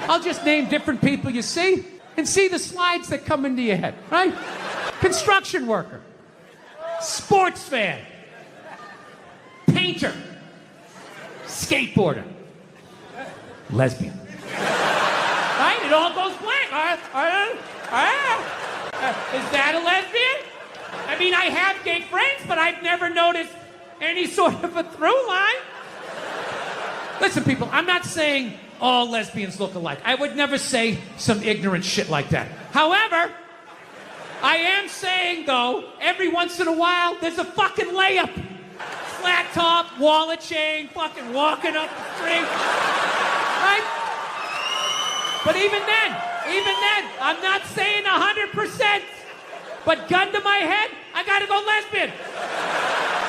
I'll just name different people you see and see the slides that come into your head, right? Construction worker, sports fan, painter, skateboarder, lesbian. Right? It all goes blank. Is that a lesbian? I mean, I have gay friends, but I've never noticed any sort of a through line. Listen, people, I'm not saying all lesbians look alike. I would never say some ignorant shit like that. However, I am saying, though, every once in a while, there's a fucking layup. Flat top, wallet chain, fucking walking up the street. Right? But even then, I'm not saying 100%. But gun to my head, I gotta go lesbian.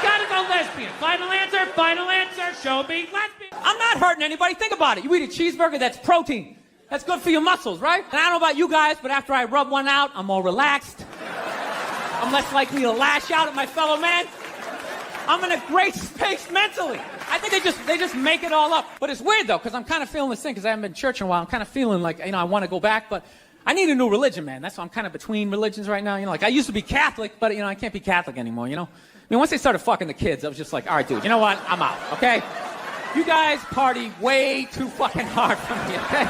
Gotta go lesbian. Final answer, show me lesbian. I'm not hurting anybody. Think about it. You eat a cheeseburger, that's protein. That's good for your muscles, right? And I don't know about you guys, but after I rub one out, I'm more relaxed. I'm less likely to lash out at my fellow man. I'm in a great space mentally. I think they just make it all up. But it's weird, though, because I'm kind of feeling this thing, because I haven't been to church in a while. I'm kind of feeling like, I want to go back, but I need a new religion, man. That's why I'm kind of between religions right now. Like, I used to be Catholic, but, I can't be Catholic anymore, I mean, once they started fucking the kids, I was just like, all right, dude, you know what? I'm out, okay? You guys party way too fucking hard for me, okay?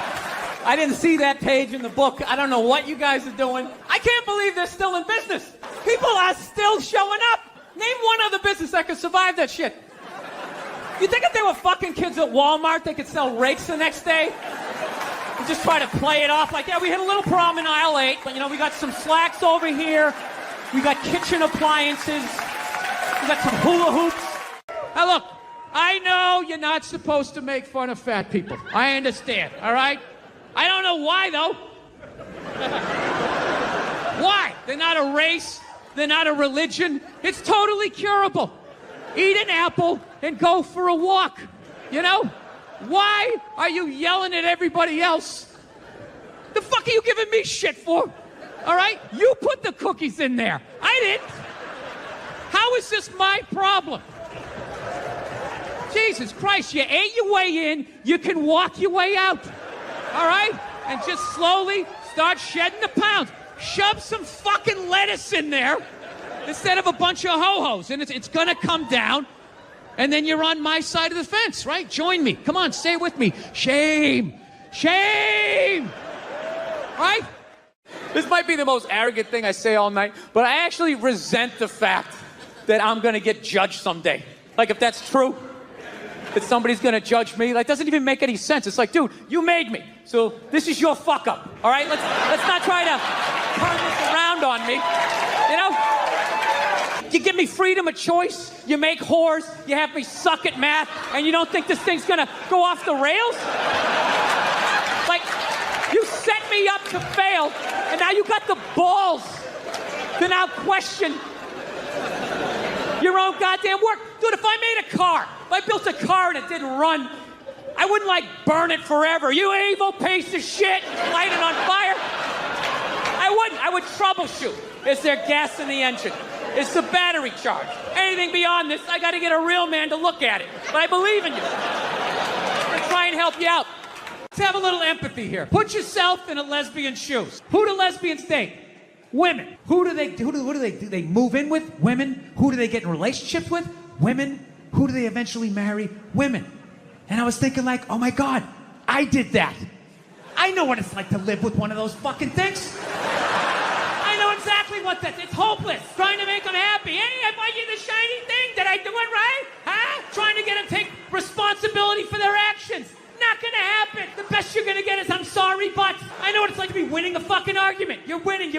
I didn't see that page in the book. I don't know what you guys are doing. I can't believe they're still in business. People are still showing up. Name one other business that could survive that shit. You think if they were fucking kids at Walmart, they could sell rakes the next day? And just try to play it off like, yeah, we hit a little problem in aisle 8, but, we got some slacks over here. We got kitchen appliances. We got some hula hoops. Now, look, I know you're not supposed to make fun of fat people. I understand, all right? I don't know why, though. Why? They're not a race. They're not a religion. It's totally curable. Eat an apple and go for a walk. Why are you yelling at everybody else? The fuck are you giving me shit for? All right? You put the cookies in there. I didn't. How is this my problem? Jesus Christ, you ate your way in, you can walk your way out. All right? And just slowly start shedding the pounds. Shove some fucking lettuce in there instead of a bunch of ho-hos, and it's gonna come down, and then you're on my side of the fence, right? Join me. Come on, say it with me. Shame. Shame. Right? This might be the most arrogant thing I say all night, but I actually resent the fact that I'm gonna get judged someday. Like, if that's true, that somebody's gonna judge me, like, doesn't even make any sense. It's like, dude, you made me, so this is your fuck up, all right? Let's not try to turn this around on me, You give me freedom of choice, you make whores, you have me suck at math, and you don't think this thing's gonna go off the rails? Like, you set me up to fail, and now you got the balls to now question your own goddamn work. Dude, if I made a car, if I built a car and it didn't run, I wouldn't, burn it forever. You evil piece of shit, light it on fire. I wouldn't. I would troubleshoot. Is there gas in the engine? Is the battery charged? Anything beyond this, I gotta get a real man to look at it. But I believe in you. I'm gonna try and help you out. Let's have a little empathy here. Put yourself in a lesbian's shoes. Who do lesbians date? Women. Who do they move in with? Women. Who do they get in relationships with? Women. Who do they eventually marry? Women. And I was thinking oh my God, I did that. I know what it's like to live with one of those fucking things. I know exactly what that is. It's hopeless. Trying to make them happy. Hey, I bought you the shiny thing. Did I do it right? Huh? Trying to get them to take responsibility for their actions. Not gonna happen. The best you're gonna get is I'm sorry, but I know what it's like to be winning a fucking argument. You're winning,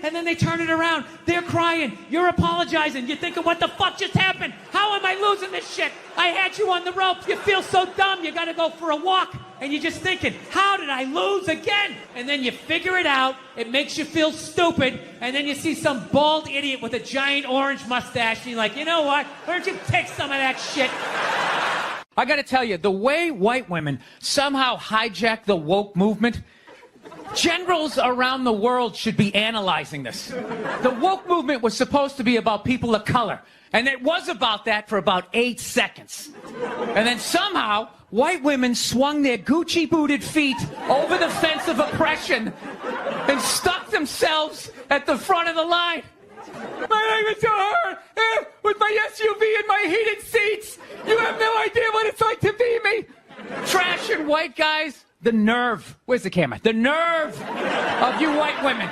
and then they turn it around. They're crying. You're apologizing. You're thinking, what the fuck just happened? How am I losing this shit? I had you on the ropes. You feel so dumb. You gotta go for a walk. And you're just thinking, how did I lose again? And then you figure it out. It makes you feel stupid. And then you see some bald idiot with a giant orange mustache. And you're like, you know what? Why don't you take some of that shit? I gotta tell you, the way white women somehow hijack the woke movement, generals around the world should be analyzing this. The woke movement was supposed to be about people of color, and it was about that for about 8 seconds. And then somehow, white women swung their Gucci-booted feet over the fence of oppression and stuck themselves at the front of the line. My name is John, with my SUV and my heated seats. You have no idea what it's like to be me. Trash and white guys, the nerve. Where's the camera? The nerve of you white women.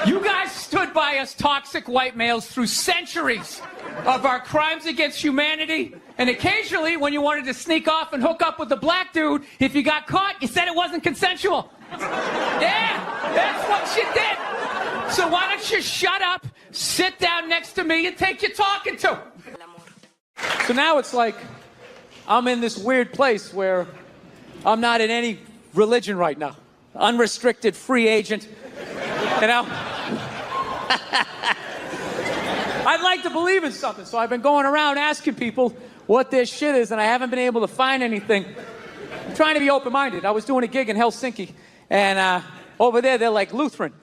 You guys stood by us toxic white males through centuries of our crimes against humanity, and occasionally, when you wanted to sneak off and hook up with a black dude, if you got caught, you said it wasn't consensual. Yeah, that's what you did. So why don't you shut up, sit down next to me, and take your talking to? So now it's like I'm in this weird place where I'm not in any religion right now. Unrestricted free agent. You know? I'd like to believe in something, so I've been going around asking people what this shit is, and I haven't been able to find anything. I'm trying to be open-minded. I was doing a gig in Helsinki, and over there, they're like Lutheran.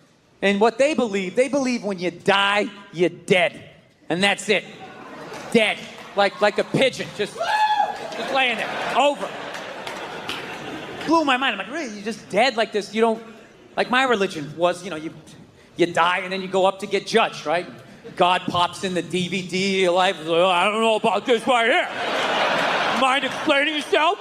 And what they believe when you die, you're dead. And that's it. Dead. Like a pigeon, just laying there. Over. Blew my mind. I'm like, really? You're just dead like this? You don't... Like my religion was, you know, you die and then you go up to get judged, right? God pops in the DVD, your life is like, oh, I don't know about this right here. Mind explaining yourself?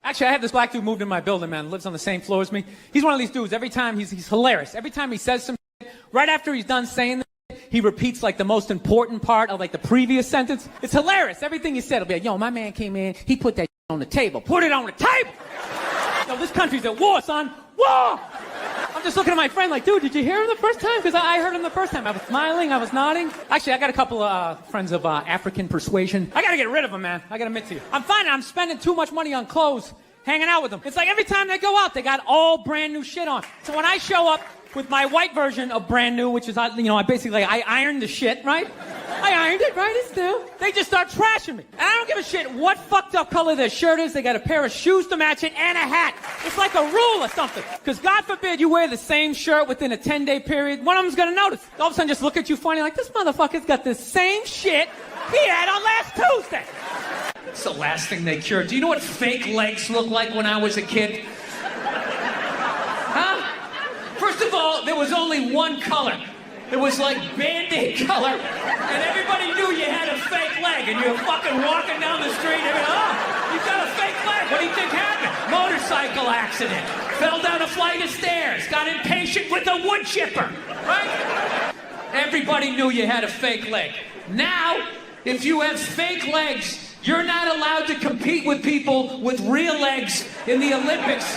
Actually, I have this black dude moved in my building, man, lives on the same floor as me. He's one of these dudes, every time, he's hilarious. Every time he says some shit, right after he's done saying that, he repeats like the most important part of like the previous sentence. It's hilarious. Everything he said will be like, yo, my man came in, he put that on the table. Put it on the table! Yo, this country's at war, son. War! I'm just looking at my friend like, dude, did you hear him the first time? Because I heard him the first time. I was smiling, I was nodding. Actually, I got a couple of friends of African persuasion. I gotta get rid of them, man. I gotta admit to you. I'm finding I'm spending too much money on clothes hanging out with them. It's like every time they go out, they got all brand new shit on. So when I show up with my white version of brand new, which is, you know, I ironed the shit, right? I ironed it, right? It's new. They just start trashing me. And I don't give a shit what fucked up color their shirt is. They got a pair of shoes to match it and a hat. It's like a rule or something. Because God forbid you wear the same shirt within a 10-day period. One of them's gonna notice. All of a sudden just look at you funny like, this motherfucker's got the same shit he had on last Tuesday. It's the last thing they cured. Do you know what fake legs looked like when I was a kid? Huh? First of all, there was only one color. It was like Band-Aid color, and everybody knew you had a fake leg, and you're fucking walking down the street, and oh, you've got a fake leg. What do you think happened? Motorcycle accident. Fell down a flight of stairs. Got impatient with a wood chipper, right? Everybody knew you had a fake leg. Now, if you have fake legs, you're not allowed to compete with people with real legs in the Olympics,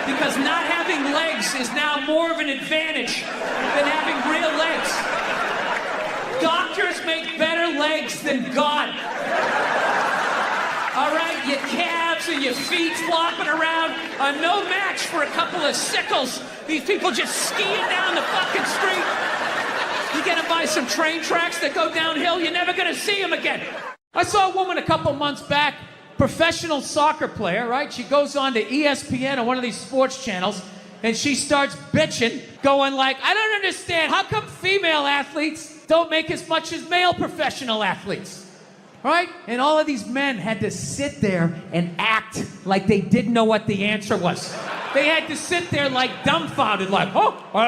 because not having legs is now more of an advantage than having real legs. Doctors make better legs than God. All right, your calves and your feet flopping around are no match for a couple of sickles. These people just skiing down the fucking street. You get them by some train tracks that go downhill, you're never gonna see them again. I saw a woman a couple months back, professional soccer player, right? She goes on to ESPN or one of these sports channels, and she starts bitching, going like, I don't understand, how come female athletes don't make as much as male professional athletes? Right? And all of these men had to sit there and act like they didn't know what the answer was. They had to sit there like dumbfounded, like, oh, I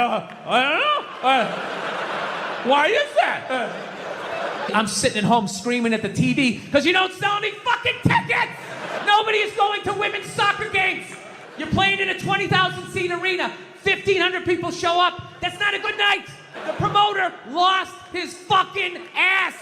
don't know. Why is that? I'm sitting at home screaming at the TV because you don't sell any fucking tickets! Nobody is going to women's soccer games! You're playing in a 20,000-seat arena. 1,500 people show up. That's not a good night! The promoter lost his fucking ass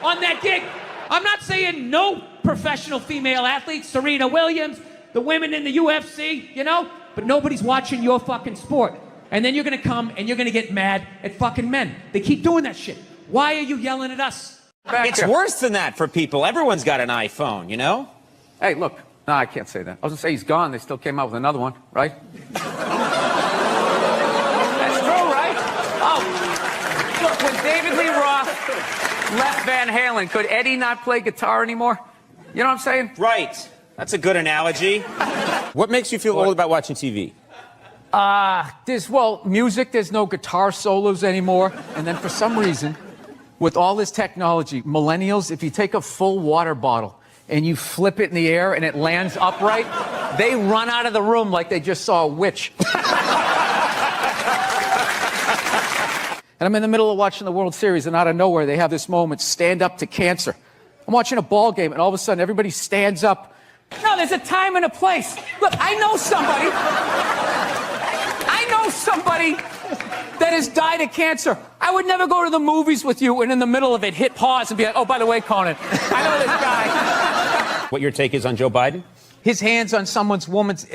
on that gig. I'm not saying no professional female athletes, Serena Williams, the women in the UFC, you know? But nobody's watching your fucking sport. And then you're gonna come and you're gonna get mad at fucking men. They keep doing that shit. Why are you yelling at us? It's worse than that for people. Everyone's got an iPhone, you know? Hey, look. No, I can't say that. I was going to say he's gone. They still came out with another one, right? That's true, right? Oh, look, when David Lee Roth left Van Halen, could Eddie not play guitar anymore? You know what I'm saying? Right. That's a good analogy. What makes you feel old about watching TV? Well, music, there's no guitar solos anymore. And then for some reason, with all this technology, millennials, if you take a full water bottle and you flip it in the air and it lands upright, they run out of the room like they just saw a witch. And I'm in the middle of watching the World Series, and out of nowhere, they have this moment, stand up to cancer. I'm watching a ball game, and all of a sudden, everybody stands up. No, there's a time and a place. Look, I know somebody that has died of cancer. I would never go to the movies with you and in the middle of it hit pause and be like, oh, by the way, Conan, I know this guy. What your take is on Joe Biden? His hand's on someone's woman's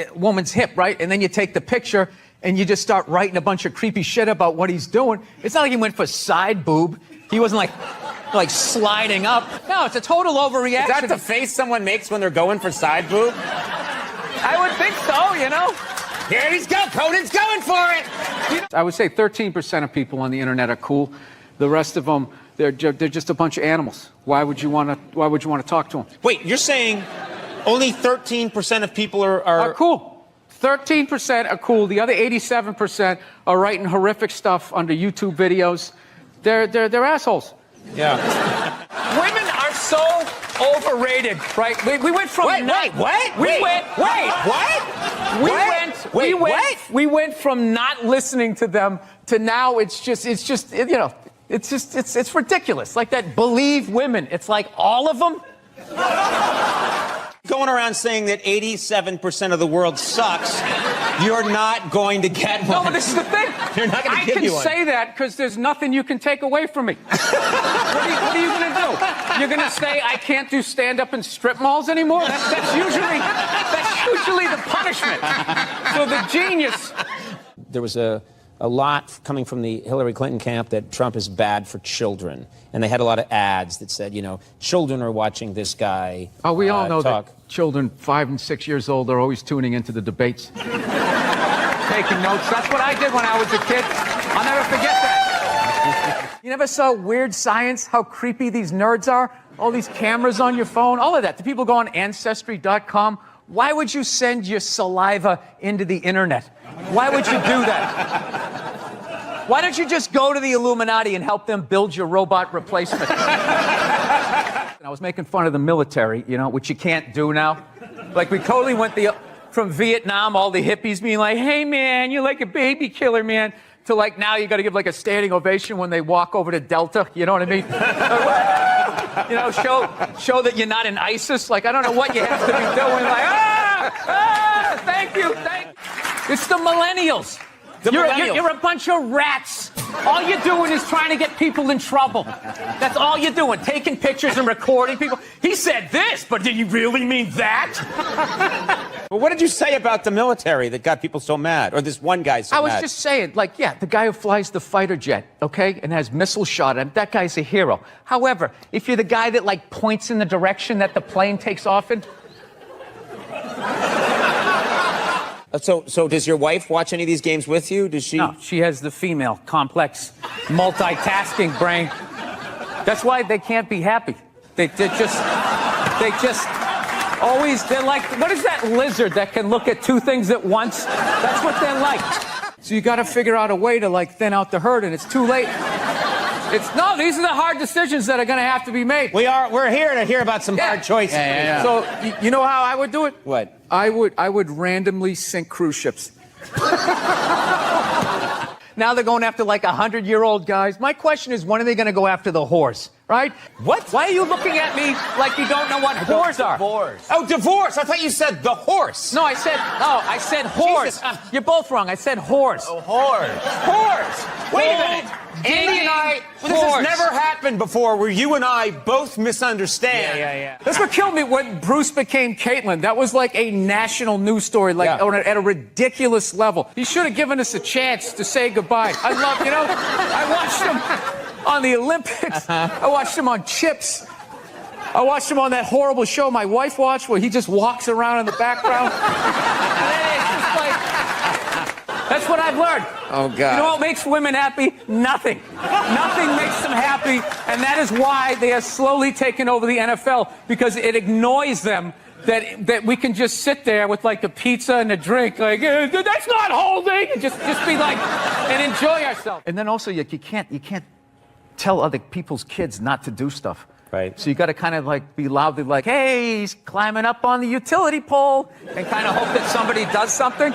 hip, right? And then you take the picture and you just start writing a bunch of creepy shit about what he's doing. It's not like he went for side boob. He wasn't like sliding up. No, it's a total overreaction. Is that the face someone makes when they're going for side boob? I would think so, you know? Here he's go. Conan's going for it. I would say 13% of people on the internet are cool. The rest of them, they're just a bunch of animals. Why would you want to talk to them? Wait, you're saying only 13% of people Are cool. 13% are cool. The other 87% are writing horrific stuff under YouTube videos. They're assholes. Yeah. Women are so overrated, right? We went from We went from not listening to them to now it's ridiculous. Like that believe women. It's like all of them. Going around saying that 87% of the world sucks, you're not going to get one. No, but this is the thing. You're not going to give you one. I can say that because there's nothing you can take away from me. What are you going to do? You're going to say I can't do stand-up in strip malls anymore? That's usually the punishment. So the genius. There was a lot coming from the Hillary Clinton camp that Trump is bad for children. And they had a lot of ads that said, children are watching this guy. Oh, we all know talk. that children 5 and 6 years old are always tuning into the debates. Taking notes. That's what I did when I was a kid. I'll never forget that. You never saw Weird Science, how creepy these nerds are? All these cameras on your phone, all of that. The people go on Ancestry.com. Why would you send your saliva into the internet? Why would you do that? Why don't you just go to the Illuminati and help them build your robot replacement? I was making fun of the military, which you can't do now. Like, we totally went from Vietnam, all the hippies being like, hey, man, you're like a baby killer, man, to like now you got to give like a standing ovation when they walk over to Delta. You know what I mean? Show that you're not in ISIS. Like, I don't know what you have to be doing. Like, thank you. It's the millennials. You're a bunch of rats. All you're doing is trying to get people in trouble. That's all you're doing, taking pictures and recording people. He said this, but did you really mean that? Well, what did you say about the military that got people so mad? Or this one guy so mad? I was just saying, the guy who flies the fighter jet, okay, and has missile shot at him, that guy's a hero. However, if you're the guy that, points in the direction that the plane takes off in... So does your wife watch any of these games with you? Does she? No, she has the female, complex, multitasking brain. That's why they can't be happy. They're like, what is that lizard that can look at two things at once? That's what they're like. So you got to figure out a way to thin out the herd, and it's too late. These are the hard decisions that are going to have to be made. We're here to hear about some hard choices. Yeah. So you know how I would do it? What? I would randomly sink cruise ships. Now they're going after 100-year-old guys. My question is, when are they going to go after the whores? Right? What? Why are you looking at me like you don't know what whores are? Divorce. Oh, divorce. I thought you said the horse. No, I said whores. You're both wrong. I said whores. Oh, whores. Whores. Wait a minute. Andy and I, this has never happened before where you and I both misunderstand. Yeah. That's what killed me when Bruce became Caitlyn. That was like a national news story, at a ridiculous level. He should have given us a chance to say goodbye. I watched him on the Olympics. I watched him on Chips. I watched him on that horrible show my wife watched where he just walks around in the background. That's what I've learned. Oh, God. You know what makes women happy? Nothing. Nothing makes them happy, and that is why they are slowly taking over the NFL, because it annoys them that we can just sit there with a pizza and a drink, that's not holding, and just be and enjoy ourselves. And then also, you can't tell other people's kids not to do stuff. Right. So you got to kind of like be loudly like, hey, he's climbing up on the utility pole, and kind of hope that somebody does something.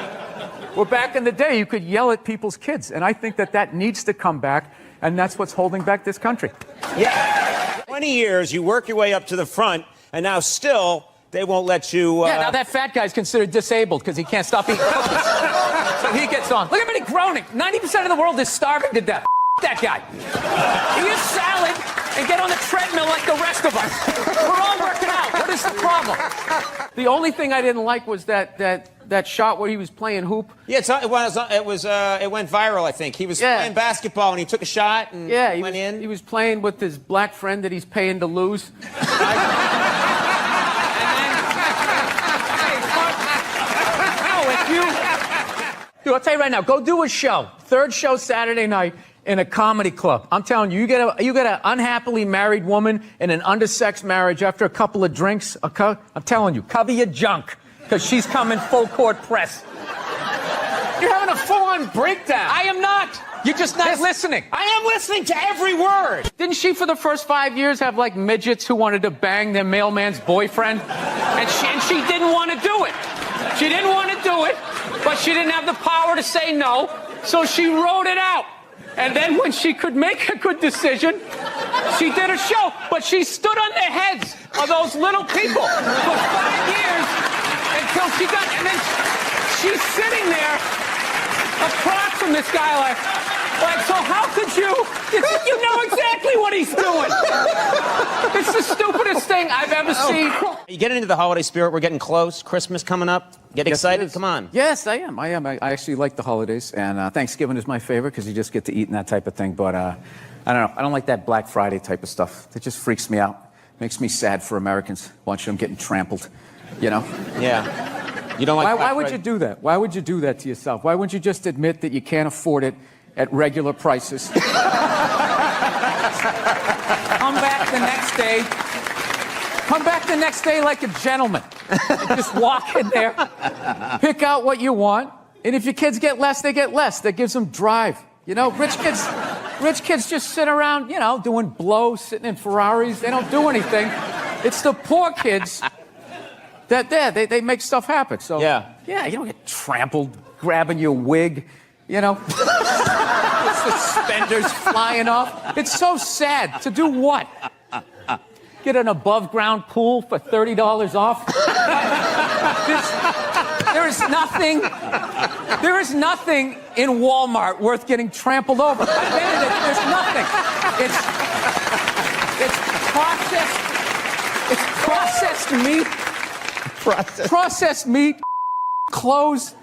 Well, back in the day, you could yell at people's kids, and I think that needs to come back, and that's what's holding back this country. Yeah. 20 years, you work your way up to the front, and now still they won't let you. Yeah, now that fat guy's considered disabled because he can't stop eating cookies. So he gets on. Look at him groaning. 90% of the world is starving to death. That guy. Eat a salad and get on the treadmill like the rest of us. We're all working out. What is the problem? The only thing I didn't like was that shot where he was playing hoop. Yeah, it went viral. I think he was playing basketball and he took a shot and went in. He was playing with his black friend that he's paying to lose. Dude, I'll tell you right now, go do a show. Third show Saturday night in a comedy club. I'm telling you, you get an unhappily married woman in an undersexed marriage after a couple of drinks. I'm telling you, cover your junk, because she's coming full court press. You're having a full-on breakdown. I am not. You're just not listening. I am listening to every word. Didn't she, for the first 5 years, have like midgets who wanted to bang their mailman's boyfriend? And she didn't want to do it. She didn't want to do it, but she didn't have the power to say no, so she wrote it out. And then when she could make a good decision, she did a show. But she stood on the heads of those little people for 5 years until she got... And then she's sitting there across from this guy like, so how could you... You know exactly what he's doing. It's the stupidest thing I've ever seen. You getting into the holiday spirit? We're getting close. Christmas coming up. Get excited? Come on. Yes, I am. I actually like the holidays, and Thanksgiving is my favorite because you just get to eat and that type of thing. But I don't know. I don't like that Black Friday type of stuff. It just freaks me out. Makes me sad for Americans watching them getting trampled. You know? Yeah. You don't like. Why would you do that? Why would you do that to yourself? Why wouldn't you just admit that you can't afford it at regular prices? Come back the next day. Come back the next day like a gentleman. And just walk in there, pick out what you want, and if your kids get less, they get less. That gives them drive. You know, rich kids just sit around, you know, doing blow, sitting in Ferraris. They don't do anything. It's the poor kids that they make stuff happen. So yeah, you don't get trampled grabbing your wig, you know. Suspenders flying off. It's so sad. To do what? Get an above-ground pool for $30 off? There is nothing in Walmart worth getting trampled over. There's nothing. It's processed meat. Processed meat, clothes,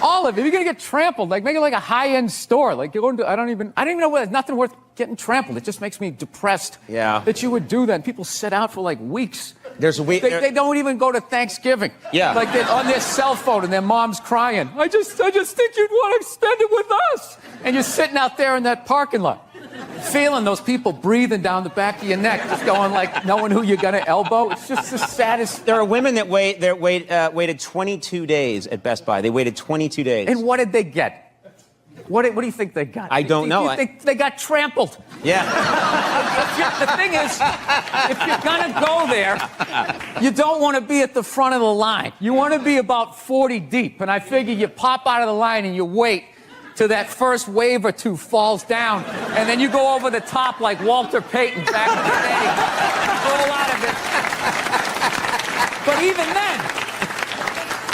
all of it. You're gonna get trampled. Like, make it like a high-end store. Like, you're going to, I don't even know where. There's nothing worth getting trampled. It just makes me depressed. Yeah. That you would do that. And people sit out for like weeks. There's a week. They don't even go to Thanksgiving. Yeah. Like they're on their cell phone and their mom's crying. I just think you'd want to spend it with us. And you're sitting out there in that parking lot, feeling those people breathing down the back of your neck, just going like, knowing who you're gonna elbow. It's just the saddest. There are women that waited 22 days at Best Buy. They waited 22 days. And what did they get? What do you think they got? I don't know. They got trampled. Yeah. The thing is, if you're gonna go there, you don't want to be at the front of the line. You want to be about 40 deep. And I figure you pop out of the line and you wait till that first wave or two falls down, and then you go over the top like Walter Payton back in the day. Roll out of it. But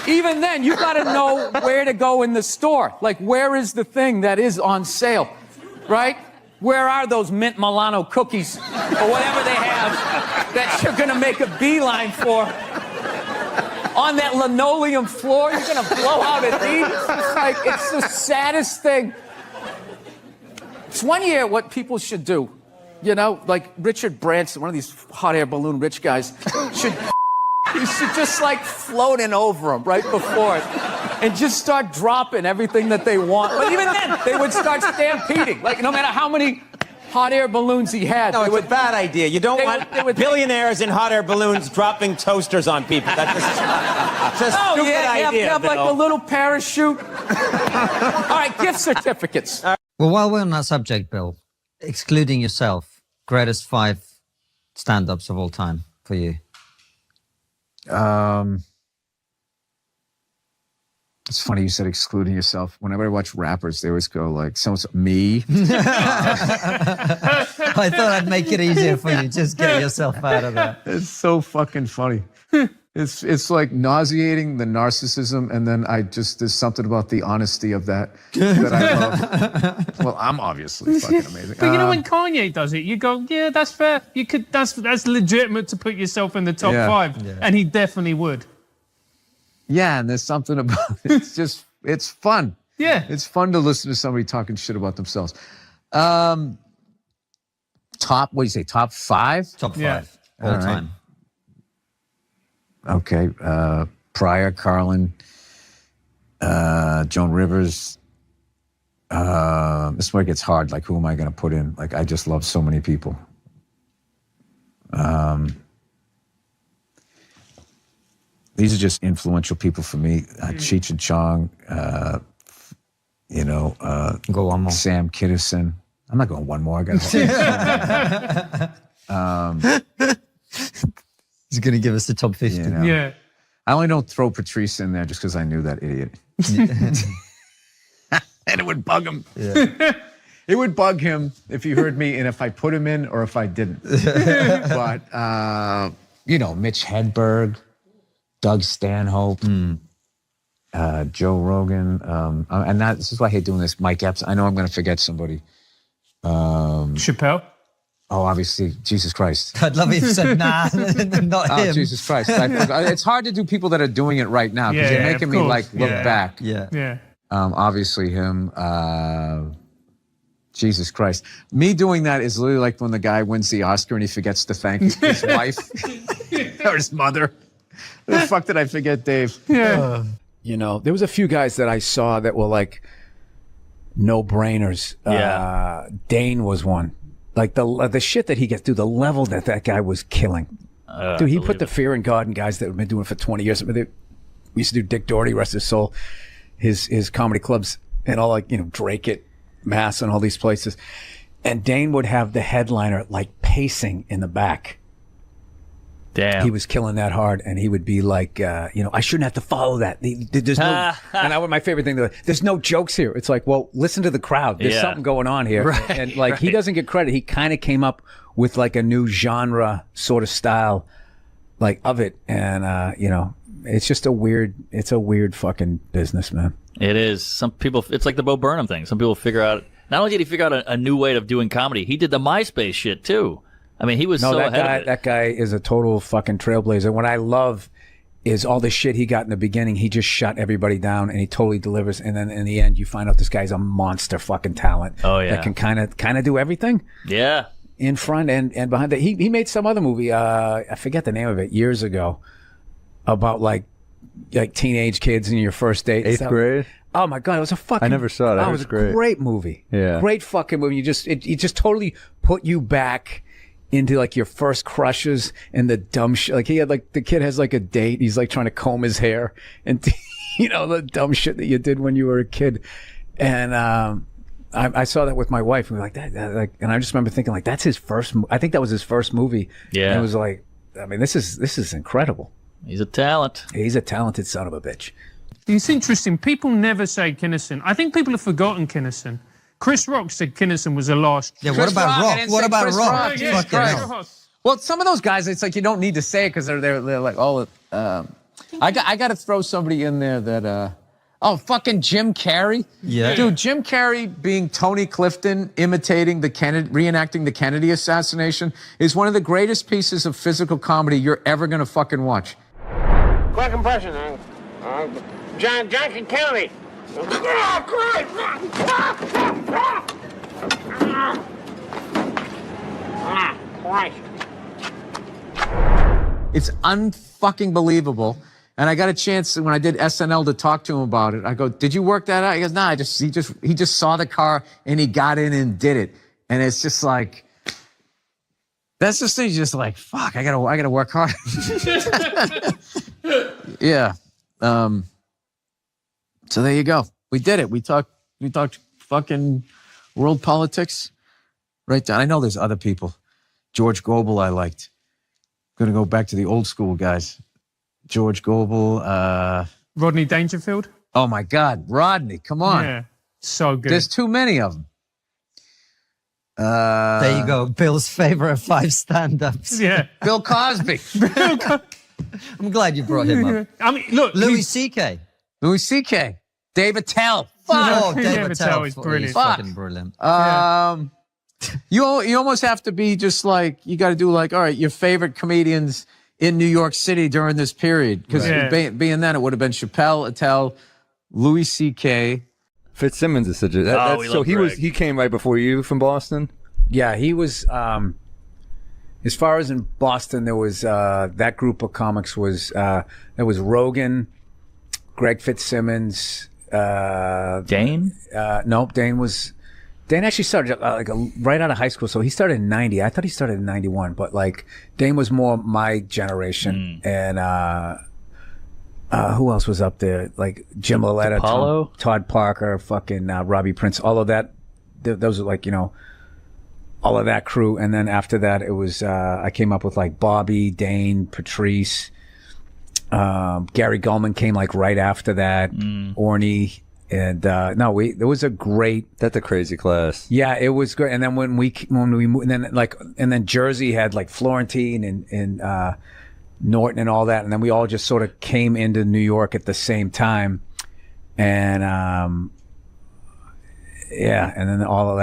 even then, you got to know where to go in the store. Like, where is the thing that is on sale, right? Where are those mint Milano cookies or whatever they have that you're going to make a beeline for? On that linoleum floor, you're going to blow out at these? It's the saddest thing. It's one year what people should do. You know, like Richard Branson, one of these hot air balloon rich guys, should just like float in over them right before it and just start dropping everything that they want. But even then, they would start stampeding. Like, no matter how many hot air balloons he had. No, it's a bad idea. You don't want billionaires in hot air balloons dropping toasters on people. That's a stupid idea. You have like a little parachute. All right, gift certificates. Well, while we're on that subject, Bill, excluding yourself, greatest 5 stand-ups of all time for you? It's funny you said excluding yourself. Whenever I watch rappers, they always go like, "So me." I thought I'd make it easier for you. Just get yourself out of that. It's so fucking funny. It's like nauseating, the narcissism, and then there's something about the honesty of that I love. Well, I'm obviously fucking amazing. But you know, when Kanye does it, you go, yeah, that's fair. You could, that's legitimate to put yourself in the top 5, and he definitely would. Yeah, and there's something about it. It's fun. Yeah. It's fun to listen to somebody talking shit about themselves. What do you say, top 5? Top 5 Yeah. all All right. time. Okay. Pryor, Carlin, Joan Rivers. This is where it gets hard. Like, who am I going to put in? Like, I just love so many people. These are just influential people for me. Cheech and Chong, Go one more. Sam Kinison. I'm not going one more. I got He's going to give us the top 50. you know. Yeah. I only don't throw Patrice in there just because I knew that idiot. And it would bug him. Yeah. It would bug him if he heard me and if I put him in or if I didn't. But, Mitch Hedberg, Doug Stanhope, Joe Rogan. This is why I hate doing this. Mike Epps. I know I'm going to forget somebody. Chappelle. Oh, obviously, Jesus Christ. I'd love if you said, nah, not Oh, him. Jesus Christ. It's hard to do people that are doing it right now because Yeah, you're making of me course. look Yeah. back. Yeah. Yeah. Obviously him. Jesus Christ. Me doing that is literally like when the guy wins the Oscar and he forgets to thank his wife or his mother. The fuck did I forget, Dave? Yeah. There was a few guys that I saw that were like no-brainers. Yeah. Dane was one. Like the shit that he gets through, the level that guy was killing. Dude, he put the fear in God in guys that have been doing it for 20 years. We used to do Dick Doherty, rest his soul, his comedy clubs and all, like, Drake at Mass and all these places. And Dane would have the headliner like pacing in the back. Damn. He was killing that hard, and he would be like, I shouldn't have to follow that. There's no, and my favorite thing, there's no jokes here. It's like, well, listen to the crowd. There's something going on here. Right, And like, he doesn't get credit. He kind of came up with like a new genre sort of style, like of it. And, it's just a weird fucking business, man. It is. Some people, it's like the Bo Burnham thing. Some people figure out, not only did he figure out a new way of doing comedy, he did the MySpace shit too. I mean, he was so ahead of it. That guy is a total fucking trailblazer. What I love is all the shit he got in the beginning. He just shut everybody down, and he totally delivers. And then in the end, you find out this guy's a monster fucking talent. Oh, yeah. That can kind of do everything. Yeah. In front and behind that. He made some other movie. I forget the name of it years ago, about like teenage kids in your first date. Eighth grade? Oh my God, it was a fucking. I never saw it. I Oh, heard it was it's a great. great movie. Yeah. Great fucking movie. It just totally put you back into like your first crushes and the dumb shit. Like he had the kid has like a date. He's like trying to comb his hair and the dumb shit that you did when you were a kid. And I saw that with my wife, and we were like that, and I just remember thinking like that's his first. I think that was his first movie. Yeah. And it was like, I mean, this is incredible. He's a talent. He's a talented son of a bitch. It's interesting. People never say Kinison. I think people have forgotten Kinison. Chris Rock said Kinison was the last. Yeah, Chris what about Rock, I Rock? didn't What say about Chris Rock? Rock. Yeah, Fucking Chris hell. Rock. Well, some of those guys, it's like you don't need to say it because they're like, oh, I got to throw somebody in there that, fucking Jim Carrey. Yeah. Dude, Jim Carrey being Tony Clifton, imitating reenacting the Kennedy assassination is one of the greatest pieces of physical comedy you're ever going to fucking watch. Quick impression, John Kennedy. Christ. It's unfucking believable. And I got a chance when I did SNL to talk to him about it. I go, "Did you work that out?" He goes, "Nah, he just saw the car and he got in and did it." And it's just like, that's just thing. Just like, fuck, I gotta work hard. Yeah. So there you go. We did it. We talked fucking world politics right down. I know there's other people George Gobel I liked. Going to go back to the old school guys. George Gobel. Rodney Dangerfield. Oh, my God. Rodney, come on. Yeah, so good. There's too many of them. There you go. Bill's favorite 5 stand-ups. Yeah. Bill Cosby. I'm glad you brought him up. I mean, look, Louis C.K. Louis C.K. David Tell. Oh, David David Tell Tell is is brilliant. fucking brilliant. You almost have to be just like, you got to do like, all right, your favorite comedians in New York City during this period. Because being that, it would have been Chappelle, Attell, Louis C.K. Fitzsimmons is such a... he came right before you from Boston? Yeah, he was... as far as in Boston, there was that group of comics was... there was Rogan, Greg Fitzsimmons... Dane? No, Dane actually started right out of high school, so he started in 90. I thought he started in 91, but like Dane was more my generation. And who else was up there? Like Jim Loletta, Todd Parker, fucking Robbie Prince, all of that. Those are like, all of that crew. And then after that, it was I came up with like Bobby, Dane, Patrice, Gary Gulman came like right after that, Orny. And there was a great. That's a crazy class. Yeah, it was great. And then when we moved, and then Jersey had like Florentine and Norton and all that, and then we all just sort of came into New York at the same time, and and then all of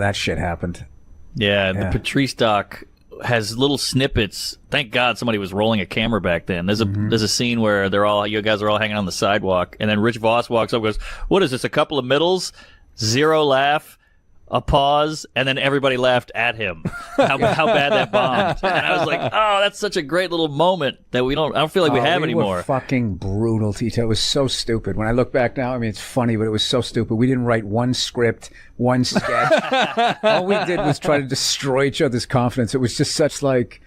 that shit happened. Yeah, the Patrice doc has little snippets. Thank God somebody was rolling a camera back then. There's a scene where you guys are all hanging on the sidewalk, and then Rich Voss walks up and goes, "What is this, a couple of middles? 0 laugh, a pause," and then everybody laughed at him. How bad that bombed. And I was like, oh, that's such a great little moment that I don't feel like we have anymore. Were fucking brutal to each other. It was so stupid. When I look back now, I mean, it's funny, but it was so stupid. We didn't write one script, one sketch. All we did was try to destroy each other's confidence. It was just such like,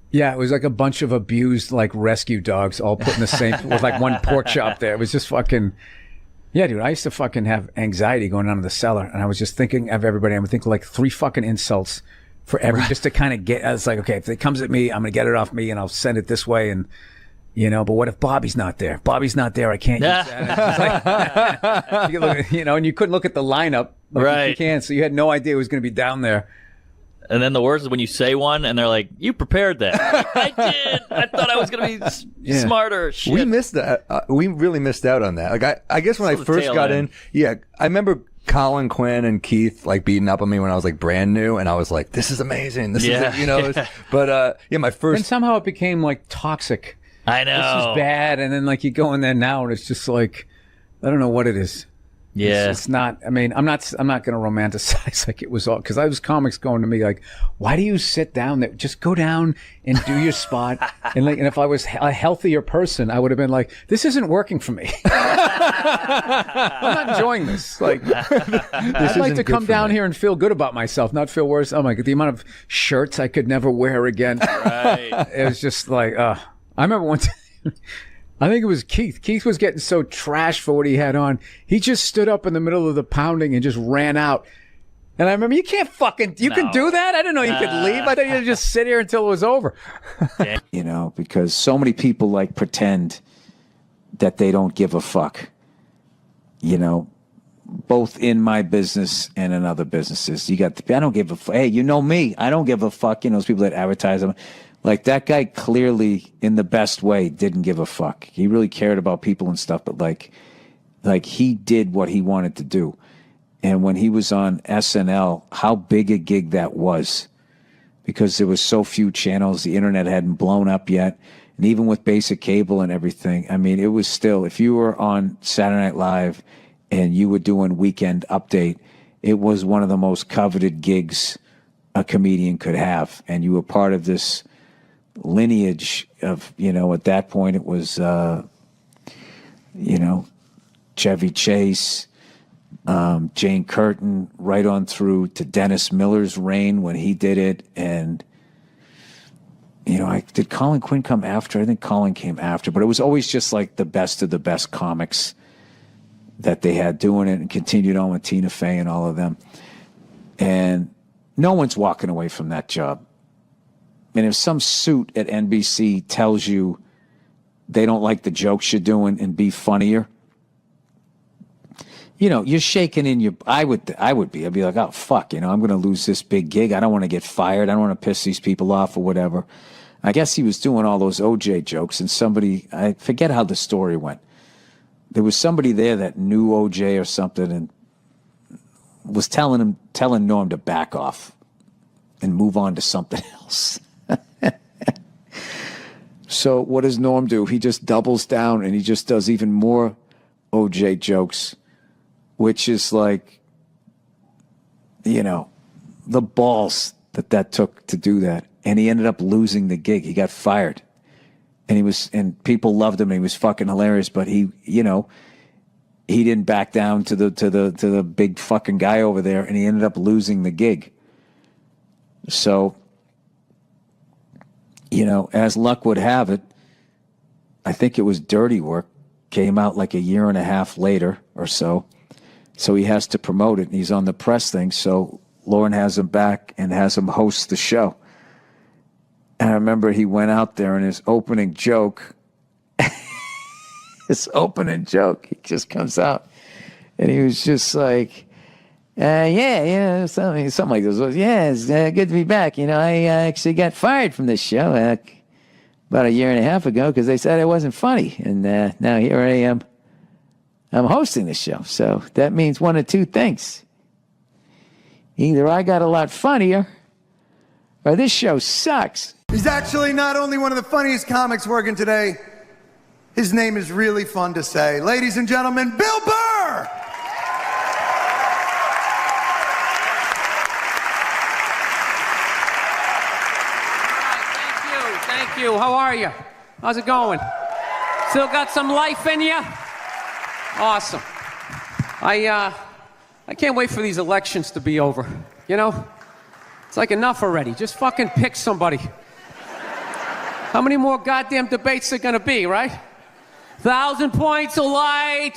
yeah, it was like a bunch of abused like rescue dogs all put in the same, with like one pork chop there. It was just fucking, yeah, dude, I used to fucking have anxiety going down in the cellar, and I was just thinking of everybody. I would think like 3 fucking insults for just to kind of get, I was like, okay, if it comes at me, I'm going to get it off me and I'll send it this way. And, but what if Bobby's not there? Bobby's not there. I can't use that. It's like, and you couldn't look at the lineup. Like right. You can't. So you had no idea it was going to be down there. And then the worst is when you say one and they're like, "You prepared that." I did. I thought I was going to be smarter. Shit. We missed that. We really missed out on that. Like I guess when I first got in, I remember Colin Quinn and Keith like beating up on me when I was like brand new, and I was like, "This is amazing." This is it, But my first. And somehow it became like toxic. I know. This is bad, and then like you go in there now, and it's just like, I don't know what it is. Yeah, it's not. I mean, I'm not going to romanticize like it was all, because I was comics going to me like, why do you sit down there? Just go down and do your spot. And if I was a healthier person, I would have been like, this isn't working for me. I'm not enjoying this. Like, I'd like to come down here and feel good about myself, not feel worse. Oh my God, the amount of shirts I could never wear again. Right. It was just like, I remember one time. I think it was Keith. Keith was getting so trashed for what he had on. He just stood up in the middle of the pounding and just ran out. And I remember, you can do that? I didn't know you could leave. I thought you'd just sit here until it was over. Because so many people like pretend that they don't give a fuck. Both in my business and in other businesses. I don't give a fuck. Hey, you know me. I don't give a fuck. Those people that advertise them. Like, that guy clearly, in the best way, didn't give a fuck. He really cared about people and stuff, but like he did what he wanted to do. And when he was on SNL, how big a gig that was, because there was so few channels, the internet hadn't blown up yet, and even with basic cable and everything, I mean, it was still, if you were on Saturday Night Live and you were doing Weekend Update, it was one of the most coveted gigs a comedian could have, and you were part of this lineage of, at that point it was, Chevy Chase, Jane Curtin, right on through to Dennis Miller's reign when he did it. And, did Colin Quinn come after? I think Colin came after, but it was always just like the best of the best comics that they had doing it, and continued on with Tina Fey and all of them. And, No one's walking away from that job. And if some suit at NBC tells you they don't like the jokes you're doing and be funnier, you know, you're shaking in your, I'd be like, oh, fuck, you know, I'm going to lose this big gig. I don't want to get fired. I don't want to piss these people off or whatever. I guess he was doing all those OJ jokes, and somebody, I forget how the story went. There was somebody there that knew OJ or something and was telling Norm to back off and move on to something else. So what does Norm do? He just doubles down and he just does even more OJ jokes, which is like, you know, the balls that took to do that. And he ended up losing the gig. He got fired. And people loved him and he was fucking hilarious, but he, you know, he didn't back down to the big fucking guy over there, and he ended up losing the gig. So, you know, as luck would have it, I think it was Dirty Work, came out like a year and a half later or so. So he has to promote it, and he's on the press thing. So Lauren has him back and has him host the show. And I remember he went out there, and his opening joke, he just comes out. And he was just like, something like this. Yeah, it's good to be back. You know, I actually got fired from this show about a year and a half ago because they said I wasn't funny. And now here I am. I'm hosting the show. So that means one of two things. Either I got a lot funnier or this show sucks. He's actually not only one of the funniest comics working today, his name is really fun to say. Ladies and gentlemen, Bill Burr! Thank you. How are you? How's it going? Still got some life in you? Awesome. I can't wait for these elections to be over. You know? It's like enough already. Just fucking pick somebody. How many more goddamn debates are gonna be, right? 1,000 points of light,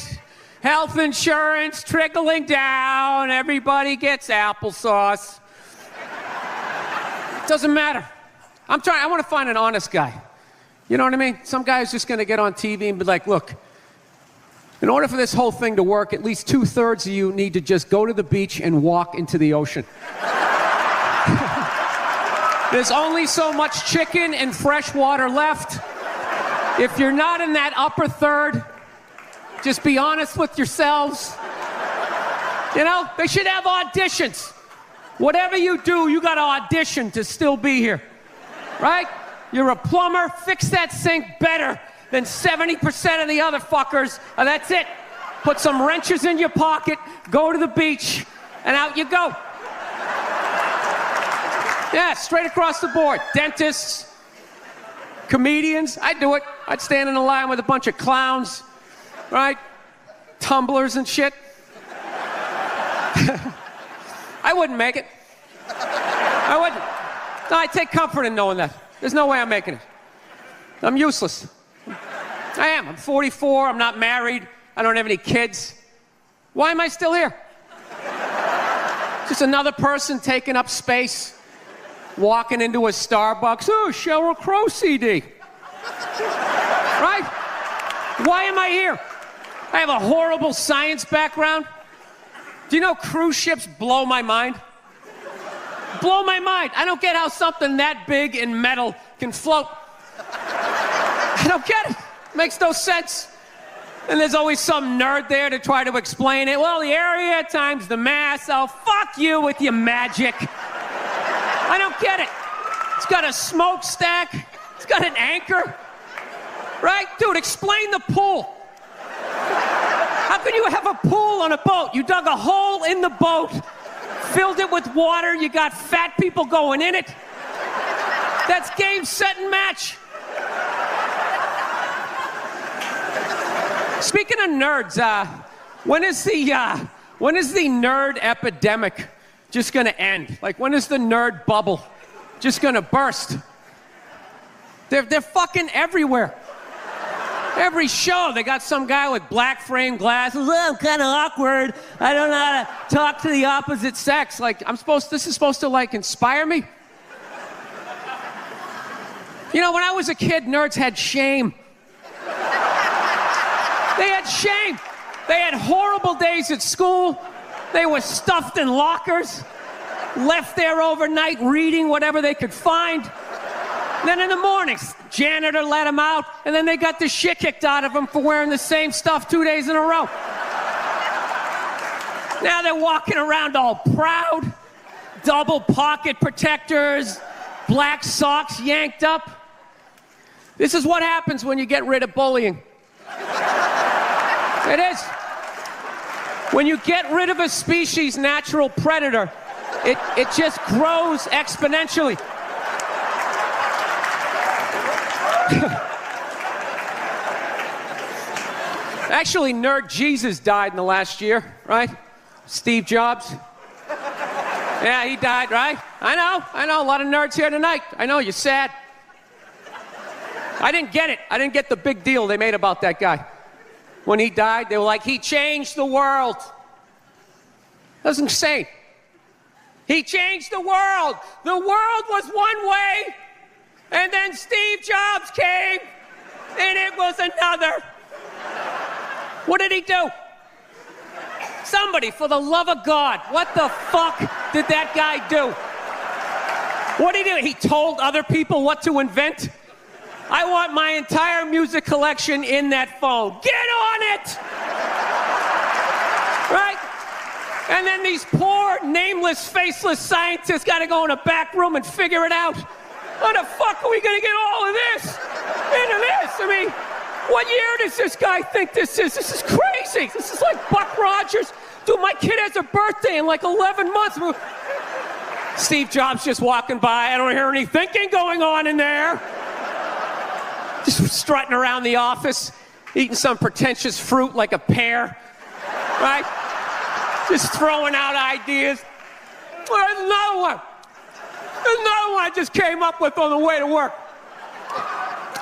health insurance trickling down, everybody gets applesauce. Doesn't matter. I want to find an honest guy. You know what I mean? Some guy who's just gonna get on TV and be like, look, in order for this whole thing to work, at least 2/3 of you need to just go to the beach and walk into the ocean. There's only so much chicken and fresh water left. If you're not in that upper third, just be honest with yourselves. You know, they should have auditions. Whatever you do, you got to audition to still be here. Right? You're a plumber, fix that sink better than 70% of the other fuckers. And that's it. Put some wrenches in your pocket, go to the beach, and out you go. Yeah, straight across the board. Dentists, comedians, I'd do it. I'd stand in a line with a bunch of clowns, right? Tumblers and shit. I wouldn't make it. I wouldn't. No, I take comfort in knowing that. There's no way I'm making it. I'm useless. I am. I'm 44. I'm not married. I don't have any kids. Why am I still here? Just another person taking up space. Walking into a Starbucks, oh, Sheryl Crow CD. Right? Why am I here? I have a horrible science background. Do you know cruise ships blow my mind? Blow my mind. I don't get how something that big and metal can float. I don't get it. Makes no sense. And there's always some nerd there to try to explain it. Well, the area times the mass. Oh, fuck you with your magic. I don't get it. It's got a smokestack. It's got an anchor. Right? Dude, explain the pool. How can you have a pool on a boat? You dug a hole in the boat, filled it with water, you got fat people going in it. That's game, set, and match. Speaking of nerds, when is the nerd epidemic just gonna end? Like, when is the nerd bubble just gonna burst? They're fucking everywhere. Every show, they got some guy with black frame glasses. I'm kind of awkward. I don't know how to talk to the opposite sex. Like, this is supposed to, like, inspire me? You know, when I was a kid, nerds had shame. They had shame. They had horrible days at school. They were stuffed in lockers, left there overnight reading whatever they could find. Then in the mornings, janitor let them out, and then they got the shit kicked out of them for wearing the same stuff 2 days in a row. Now they're walking around all proud, double pocket protectors, black socks yanked up. This is what happens when you get rid of bullying. It is. When you get rid of a species' natural predator, it just grows exponentially. Actually, Nerd Jesus died in the last year, right? Steve Jobs. Yeah, he died, right? I know, a lot of nerds here tonight. I know, you're sad. I didn't get it. I didn't get the big deal they made about that guy. When he died, they were like, he changed the world. That was insane. He changed the world. The world was one way, and then Steve Jobs came, and it was another. What did he do? Somebody, for the love of God, what the fuck did that guy do? What did he do? He told other people what to invent? I want my entire music collection in that phone. Get on it! Right? And then these poor, nameless, faceless scientists got to go in a back room and figure it out. How the fuck are we going to get all of this into this? I mean, what year does this guy think this is? This is crazy. This is like Buck Rogers. Dude, my kid has a birthday in like 11 months. Steve Jobs just walking by. I don't hear any thinking going on in there. Just strutting around the office, eating some pretentious fruit like a pear, right? Just throwing out ideas. There's another one. There's another one I just came up with on the way to work.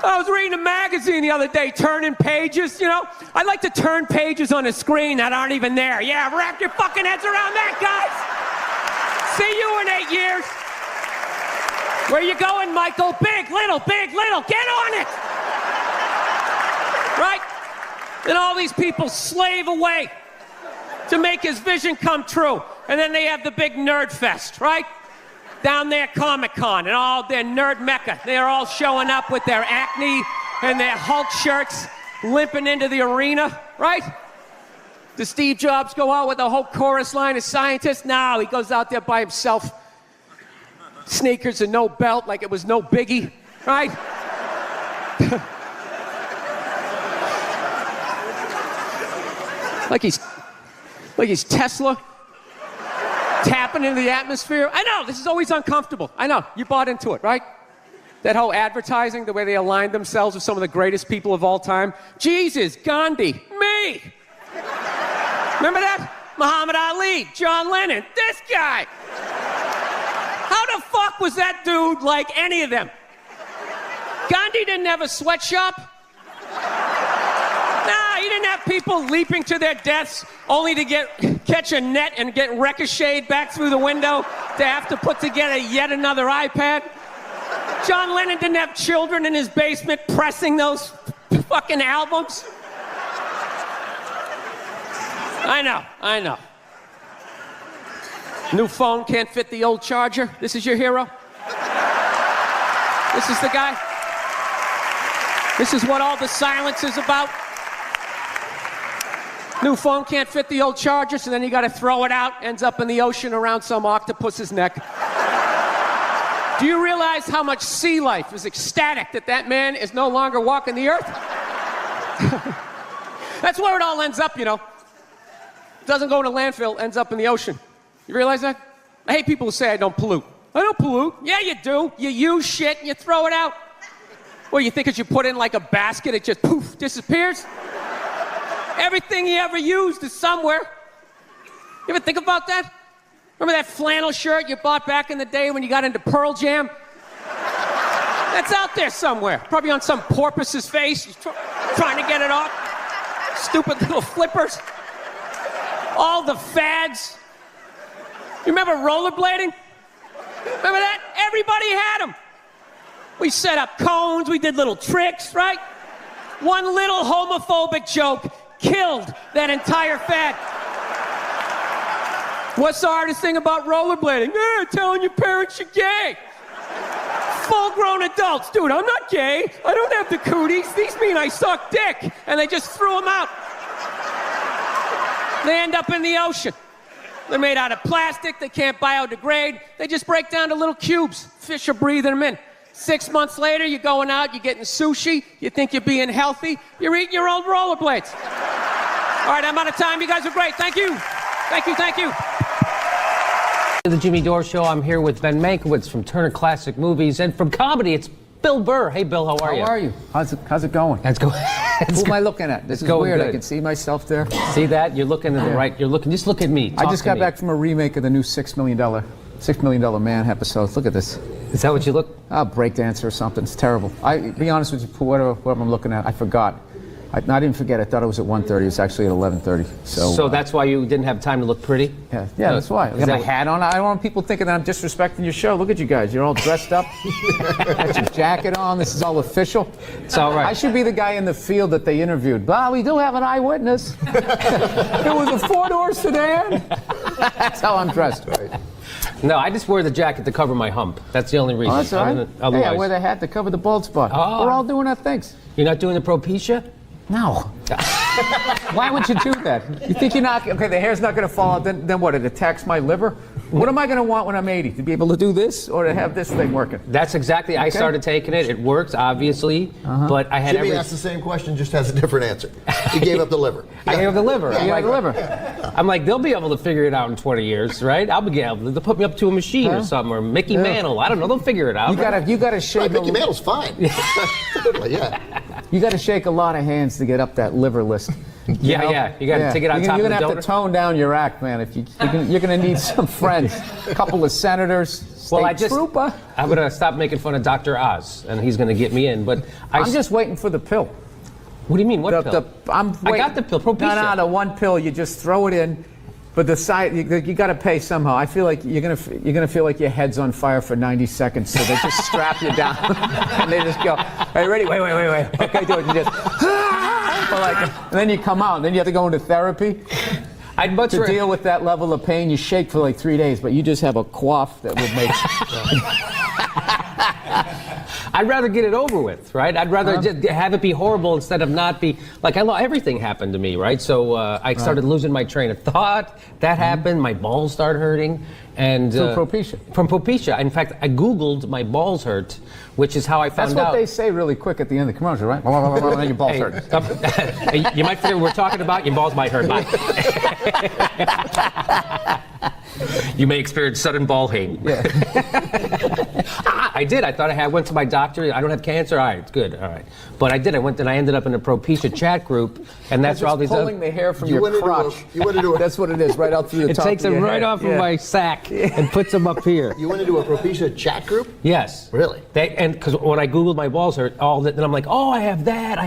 I was reading a magazine the other day, turning pages, you know? I like to turn pages on a screen that aren't even there. Yeah, wrap your fucking heads around that, guys. See you in 8 years. Where you going, Michael? Big, little, get on it. Right? And all these people slave away to make his vision come true. And then they have the big nerd fest, right? Down there, Comic-Con, and all their nerd mecca. They're all showing up with their Acne and their Hulk shirts, limping into the arena, right? Does Steve Jobs go out with a whole chorus line of scientists? No, he goes out there by himself. Sneakers and no belt, like it was no biggie, right? like he's Tesla. Tapping into the atmosphere. I know, this is always uncomfortable. I know, you bought into it, right? That whole advertising, the way they aligned themselves with some of the greatest people of all time. Jesus, Gandhi, me. Remember that? Muhammad Ali, John Lennon, this guy. How the fuck was that dude like any of them? Gandhi didn't have a sweatshop. Nah, he didn't have people leaping to their deaths only to catch a net and get ricocheted back through the window to have to put together yet another iPad. John Lennon didn't have children in his basement pressing those fucking albums. I know. New phone can't fit the old charger. This is your hero? This is the guy? This is what all the silence is about? New phone can't fit the old charger, so then you gotta throw it out, ends up in the ocean around some octopus's neck. Do you realize how much sea life is ecstatic that that man is no longer walking the earth? That's where it all ends up, you know. Doesn't go in a landfill, ends up in the ocean. You realize that? I hate people who say I don't pollute. I don't pollute. Yeah, you do. You use shit and you throw it out. Well, you think as you put it in like a basket, it just poof, disappears? Everything you ever used is somewhere. You ever think about that? Remember that flannel shirt you bought back in the day when you got into Pearl Jam? That's out there somewhere. Probably on some porpoise's face. It's trying to get it off. Stupid little flippers. All the fads. You remember rollerblading? Remember that? Everybody had them. We set up cones, we did little tricks, right? One little homophobic joke killed that entire fad. What's the hardest thing about rollerblading? Telling your parents you're gay. Full-grown adults. Dude, I'm not gay. I don't have the cooties. These mean I suck dick. And they just threw them out. They end up in the ocean. They're made out of plastic. They can't biodegrade. They just break down to little cubes. Fish are breathing them in. 6 months later, you're going out, you're getting sushi. You think you're being healthy. You're eating your old rollerblades. All right, I'm out of time. You guys are great. Thank you. Thank you. Thank you. The Jimmy Dore Show. I'm here with Ben Mankiewicz from Turner Classic Movies, and from comedy, it's Bill Burr. Hey, Bill, how are you? How are you? How's it going? That's going. Who am I looking at? This is weird. Good. I can see myself there. See that? You're looking at the right. You're looking. Just look at me. I just got back from a remake of the new $6 Million Man episode. Look at this. Is that what you look? Breakdancer or something. It's terrible. Be honest with you, whatever I'm looking at, I forgot. I didn't forget. I thought it was at 1:30. It's actually at 11:30. So that's why you didn't have time to look pretty? Yeah, that's why. I got my hat on. I don't want people thinking that I'm disrespecting your show. Look at you guys. You're all dressed up. Got your jacket on. This is all official. It's all right. I should be the guy in the field that they interviewed. But we do have an eyewitness. It was a 4-door sedan. That's how I'm dressed. Right. No, I just wear the jacket to cover my hump. That's the only reason. Oh, that's all right. Otherwise. Hey, I wear the hat to cover the bald spot. Oh. We're all doing our things. You're not doing the Propecia? No. Why would you do that? You think you're not... Okay, the hair's not going to fall out. Then what? It attacks my liver? What am I going to want when I'm 80? To be able to do this or to have this thing working? That's exactly... Okay. I started taking it. It works, obviously. But I had Jimmy asked the same question, just has a different answer. He gave up the liver. I gave up the liver. I'm like, they'll be able to figure it out in 20 years, right? I'll be able to... They'll put me up to a machine or something, or Mickey Mantle. I don't know. They'll figure it out. You got to shake... Mickey Mantle's fine. Yeah. You got to shake a lot of hands to get up that liver list. Yeah. You got to take it on top of the donor. You're going to have to tone down your act, man. If you're going to need some friends. A couple of senators. I'm going to stop making fun of Dr. Oz, and he's going to get me in. But I'm just waiting for the pill. What do you mean? What pill? I got the pill. Propecia. No, the one pill. You just throw it in. But the side, you got to pay somehow. I feel like you're gonna feel like your head's on fire for 90 seconds. So they just strap you down, and they just go, "Hey, ready? Wait. Okay, do it." You just, and then you come out. And then you have to go into therapy. I'd much to deal with that level of pain. You shake for like 3 days, but you just have a cough that would make. I'd rather get it over with, right? I'd rather just have it be horrible instead of not be like everything happened to me, right? So I started losing my train of thought. That happened. My balls started hurting, and from Propecia. From Propecia. In fact, I Googled my balls hurt, which is how I found out. That's what they say really quick at the end of the commercial, right? And then your balls hurt. You might figure we're talking about your balls might hurt. You may experience sudden ball pain. Yeah. I did. I thought I went to my doctor. I don't have cancer. All right, it's good. All right. But I did. I went and I ended up in a Propecia chat group, and that's where all these pulling the hair from your crotch. That's what it is, right out through the top. It takes them right off of my sack and puts them up here. You went into a Propecia chat group? Yes. Really? And because when I Googled my balls hurt, then I'm like, oh, I have that.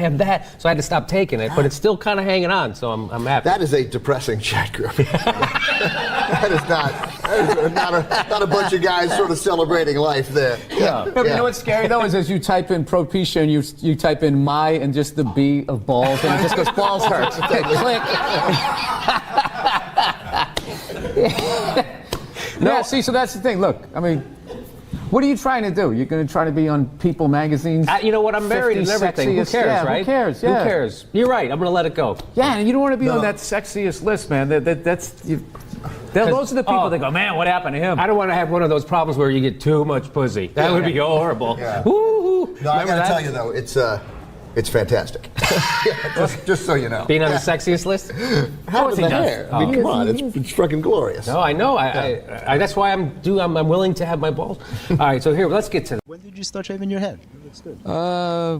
So I had to stop taking it, but it's still kind of hanging on. So I'm happy. That is a depressing chat group. That is not a bunch of guys sort of celebrating life there. Yeah. You know what's scary though is as you type in Propecia and you type in my and just the B of balls and it just goes balls hurts. Okay, click. Yeah, see, so that's the thing. Look, I mean, what are you trying to do? You're going to try to be on People magazine? You know what? I'm married and everything. Who cares, right? Who cares? Yeah. Who cares? You're right. I'm going to let it go. Yeah, and you don't want to be on that sexiest list, man. Those are the people that go, man, what happened to him? I don't want to have one of those problems where you get too much pussy. That would be horrible. Yeah. No, I got to tell you though, it's fantastic. just so you know. Being on the sexiest list? How is the hair? I mean, come on, it's fucking glorious. No, I know. I that's why I'm willing to have my balls. All right, so here, let's get to. When did you start shaving your head? It looks good.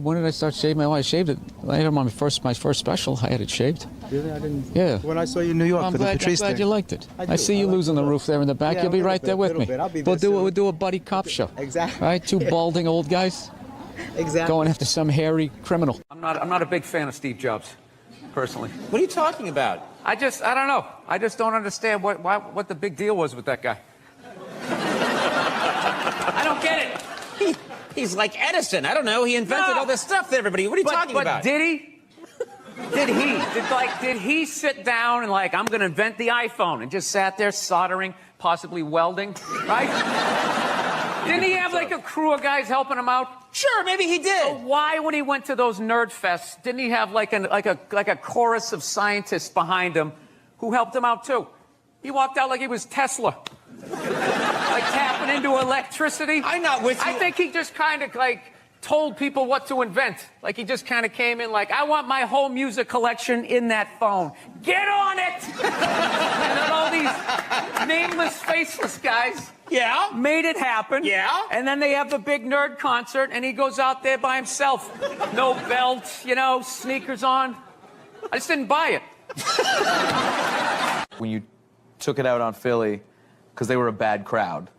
When did I start shaving my head? I shaved it. I had it on my first special. I had it shaved. Really? I didn't. Yeah. When I saw you in New York, I'm glad you liked it. I see you losing the roof there in the back. You'll be right there with me. We'll do a buddy cop show. Exactly. Right? Two balding old guys. Exactly. Going after some hairy criminal. I'm not a big fan of Steve Jobs, personally. What are you talking about? I don't know. I just don't understand what the big deal was with that guy. I don't get it. He's like Edison. I don't know. He invented all this stuff to everybody. What are you talking about? Did he? Did he sit down and like, I'm going to invent the iPhone and just sat there soldering, possibly welding, right? Didn't he have like a crew of guys helping him out? Sure, maybe he did. So why, when he went to those nerd fests, didn't he have like a chorus of scientists behind him who helped him out too? He walked out like he was Tesla. Like tapping into electricity. I'm not with you. I think he just kind of like told people what to invent. Like he just kind of came in like, I want my whole music collection in that phone. Get on it! And then all these nameless, faceless guys made it happen. Yeah. And then they have the big nerd concert and he goes out there by himself. No belt, sneakers on. I just didn't buy it. When you took it out on Philly, because they were a bad crowd.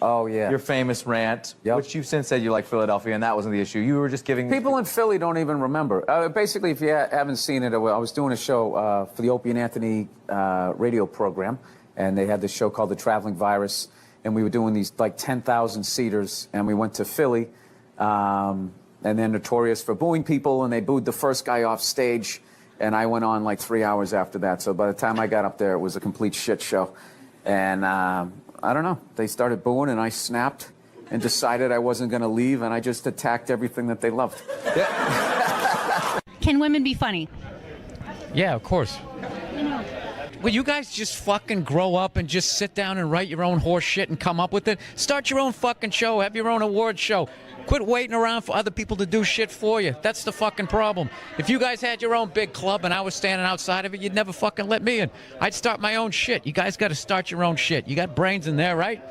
Oh, yeah. Your famous rant, which you've since said you like Philadelphia, and that wasn't the issue. You were just giving... People in Philly don't even remember. Basically, if you haven't seen it, I was doing a show for the Opie and Anthony radio program, and they had this show called The Traveling Virus, and we were doing these, like, 10,000 seaters, and we went to Philly, and they're notorious for booing people, and they booed the first guy off stage, and I went on, like, 3 hours after that. So by the time I got up there, it was a complete shit show. And... I don't know. They started booing, and I snapped and decided I wasn't going to leave, and I just attacked everything that they loved. Can women be funny? Yeah, of course. Will you guys just fucking grow up and just sit down and write your own horse shit and come up with it? Start your own fucking show. Have your own award show. Quit waiting around for other people to do shit for you. That's the fucking problem. If you guys had your own big club and I was standing outside of it, you'd never fucking let me in. I'd start my own shit. You guys got to start your own shit. You got brains in there, right?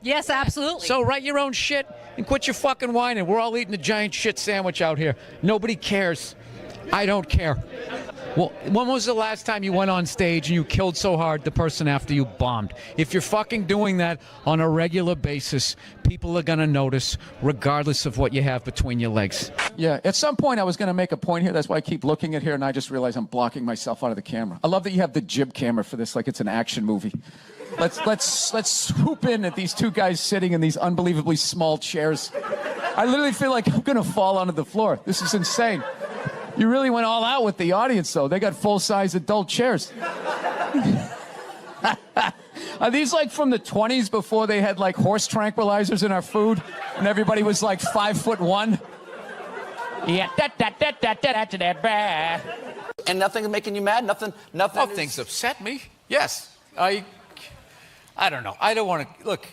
Yes, absolutely. So write your own shit and quit your fucking whining. We're all eating a giant shit sandwich out here. Nobody cares. I don't care. Well, when was the last time you went on stage and you killed so hard the person after you bombed? If you're fucking doing that on a regular basis, people are going to notice regardless of what you have between your legs. Yeah, at some point I was going to make a point here. That's why I keep looking at here, and I just realized I'm blocking myself out of the camera. I love that you have the jib camera for this like it's an action movie. Let's swoop in at these two guys sitting in these unbelievably small chairs. I literally feel like I'm going to fall onto the floor. This is insane. You really went all out with the audience, though. They got full-size adult chairs. Are these like from the 20s before they had like horse tranquilizers in our food and everybody was like 5'1"? Yeah, And nothing's making you mad? Nothing. Oh, things upset me. Yes. I don't know. I don't want to look.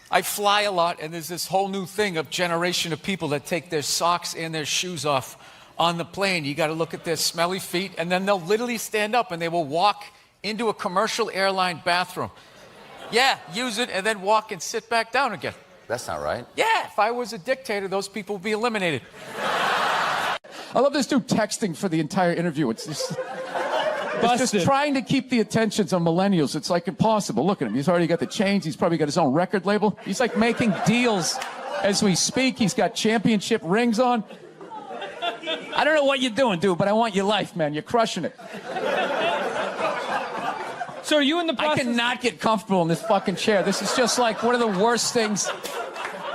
I fly a lot, and there's this whole new thing of generation of people that take their socks and their shoes off on the plane. You got to look at their smelly feet, and then they'll literally stand up and they will walk into a commercial airline bathroom. Yeah, use it and then walk and sit back down again. That's not right. Yeah, if I was a dictator, those people would be eliminated. I love this dude texting for the entire interview. It's just trying to keep the attentions on millennials. It's like impossible. Look at him. He's already got the chains. He's probably got his own record label. He's like making deals as we speak. He's got championship rings on. I don't know what you're doing, dude, but I want your life, man. You're crushing it. So are you in the process? I cannot get comfortable in this fucking chair. This is just like one of the worst things.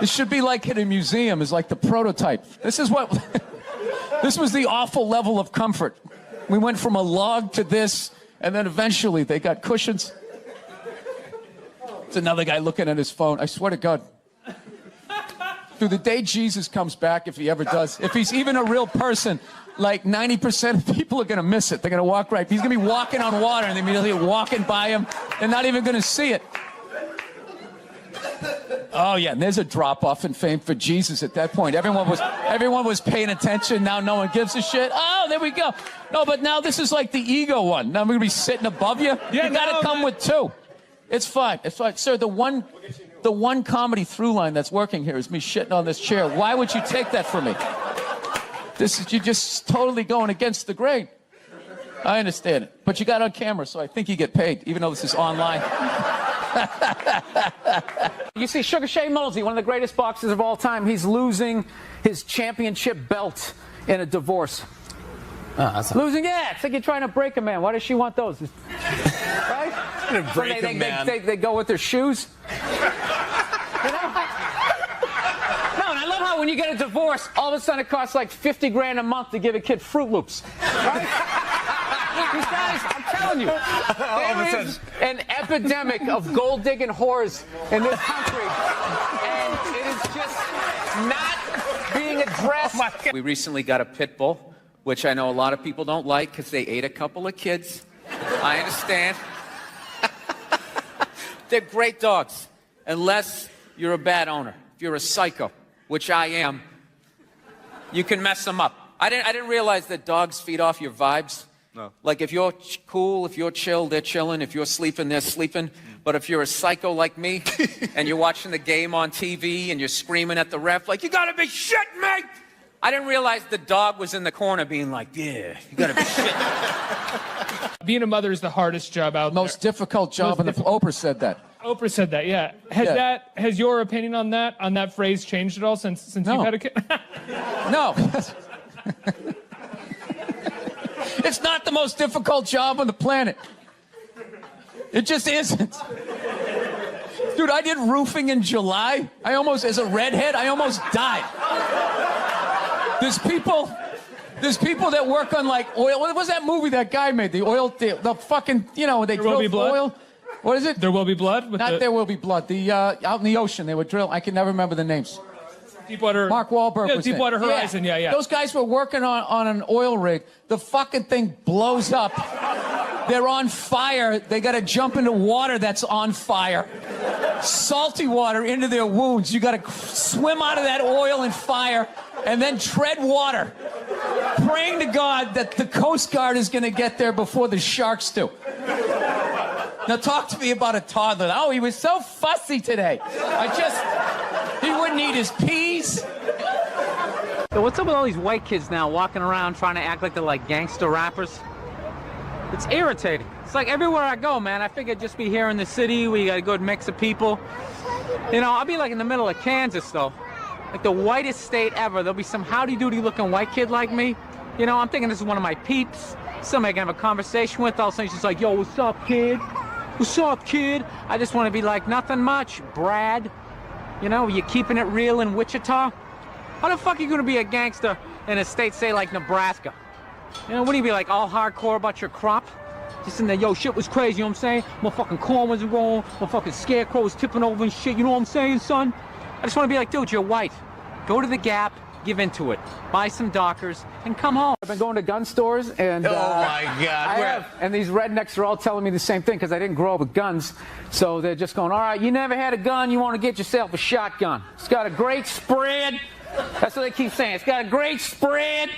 This should be like in a museum, is like the prototype. This is what... This was the awful level of comfort. We went from a log to this, and then eventually they got cushions. It's another guy looking at his phone. I swear to God. Dude, the day Jesus comes back, if he ever does, if he's even a real person, like 90% of people are going to miss it. They're going to walk right. He's going to be walking on water, and they're immediately walking by him. They're not even going to see it. Oh, yeah, and there's a drop-off in fame for Jesus at that point. Everyone was paying attention. Now no one gives a shit. Oh, there we go. No, but now this is like the ego one. Now I'm going to be sitting above you. Yeah, you got to come with two. It's fine. It's fine. Sir, the one comedy through line that's working here is me shitting on this chair. Why would you take that from me? You're just totally going against the grain. I understand it. But you got on camera, so I think you get paid, even though this is online. You see, Sugar Shea Mosley, one of the greatest boxers of all time, he's losing his championship belt in a divorce. Losing, yeah. It's like you're trying to break a man. Why does she want those? Right? Break a man. They go with their shoes. You know? No, and I love how when you get a divorce, all of a sudden it costs like 50 grand a month to give a kid Fruit Loops. Right? These guys, I'm telling you, there is an epidemic of gold-digging whores in this country, and it is just not being addressed. We recently got a pit bull, which I know a lot of people don't like because they ate a couple of kids. I understand. They're great dogs, unless you're a bad owner. If you're a psycho, which I am, you can mess them up. I didn't realize that dogs feed off your vibes. No. Like if you're cool, if you're chill, they're chilling. If you're sleeping, they're sleeping. But if you're a psycho like me and you're watching the game on TV and you're screaming at the ref like, you gotta be shitting me! I didn't realize the dog was in the corner being like, yeah, you gotta be shitting. Being a mother is the hardest job out there. Most difficult job, and Oprah said that. Oprah said that, yeah. Has your opinion on that phrase changed at all since you've had a kid? No. It's not the most difficult job on the planet. It just isn't. Dude, I did roofing in July. As a redhead, I almost died. There's people that work on like oil. What was that movie that guy made? The oil, the fucking, they drill oil. What is it? There Will Be Blood? There Will Be Blood. Out in the ocean, they would drill. I can never remember the names. Deepwater. Mark Wahlberg was Deepwater Horizon, yeah. Those guys were working on an oil rig. The fucking thing blows up. They're on fire. They got to jump into water that's on fire. Salty water into their wounds. You got to swim out of that oil and fire and then tread water, praying to God that the Coast Guard is going to get there before the sharks do. Now talk to me about a toddler. Oh, he was so fussy today. He wouldn't eat his peas. So what's up with all these white kids now walking around trying to act like they're like gangster rappers? It's irritating. It's like everywhere I go, man, I figure I'd just be here in the city where you got a good mix of people. I'll be like in the middle of Kansas, though. Like the whitest state ever. There'll be some howdy-doody looking white kid like me. I'm thinking this is one of my peeps. Somebody I can have a conversation with. All of a sudden she's like, yo, what's up, kid? What's up, kid? I just want to be like, nothing much, Brad. You keeping it real in Wichita? How the fuck are you going to be a gangster in a state, say, like Nebraska? Wouldn't you be like all hardcore about your crop? Just in there, yo, shit was crazy, you know what I'm saying? Motherfucking corn was wrong, motherfucking scarecrow was tipping over and shit, you know what I'm saying, son? I just want to be like, dude, you're white. Go to the Gap, give into it. Buy some Dockers, and come home. I've been going to gun stores, and... Oh, my God. And these rednecks are all telling me the same thing, because I didn't grow up with guns. So they're just going, all right, you never had a gun, you want to get yourself a shotgun. It's got a great spread. That's what they keep saying. It's got a great spread.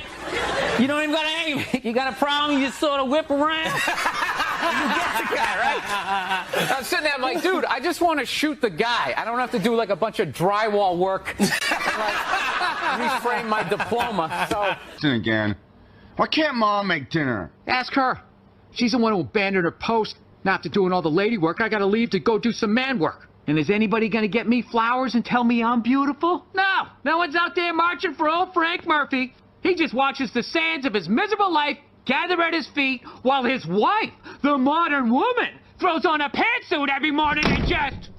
You don't even got to aim. You got a problem, you just sort of whip around. You get the guy, right? I'm sitting there, I'm like, dude, I just want to shoot the guy. I don't have to do like a bunch of drywall work. Reframe my diploma. So again. Why can't Mom make dinner? Ask her. She's the one who abandoned her post. Now after doing all the lady work, I gotta leave to go do some man work. And is anybody gonna get me flowers and tell me I'm beautiful? No. No one's out there marching for old Frank Murphy. He just watches the sands of his miserable life gather at his feet while his wife, the modern woman, throws on a pantsuit every morning and just...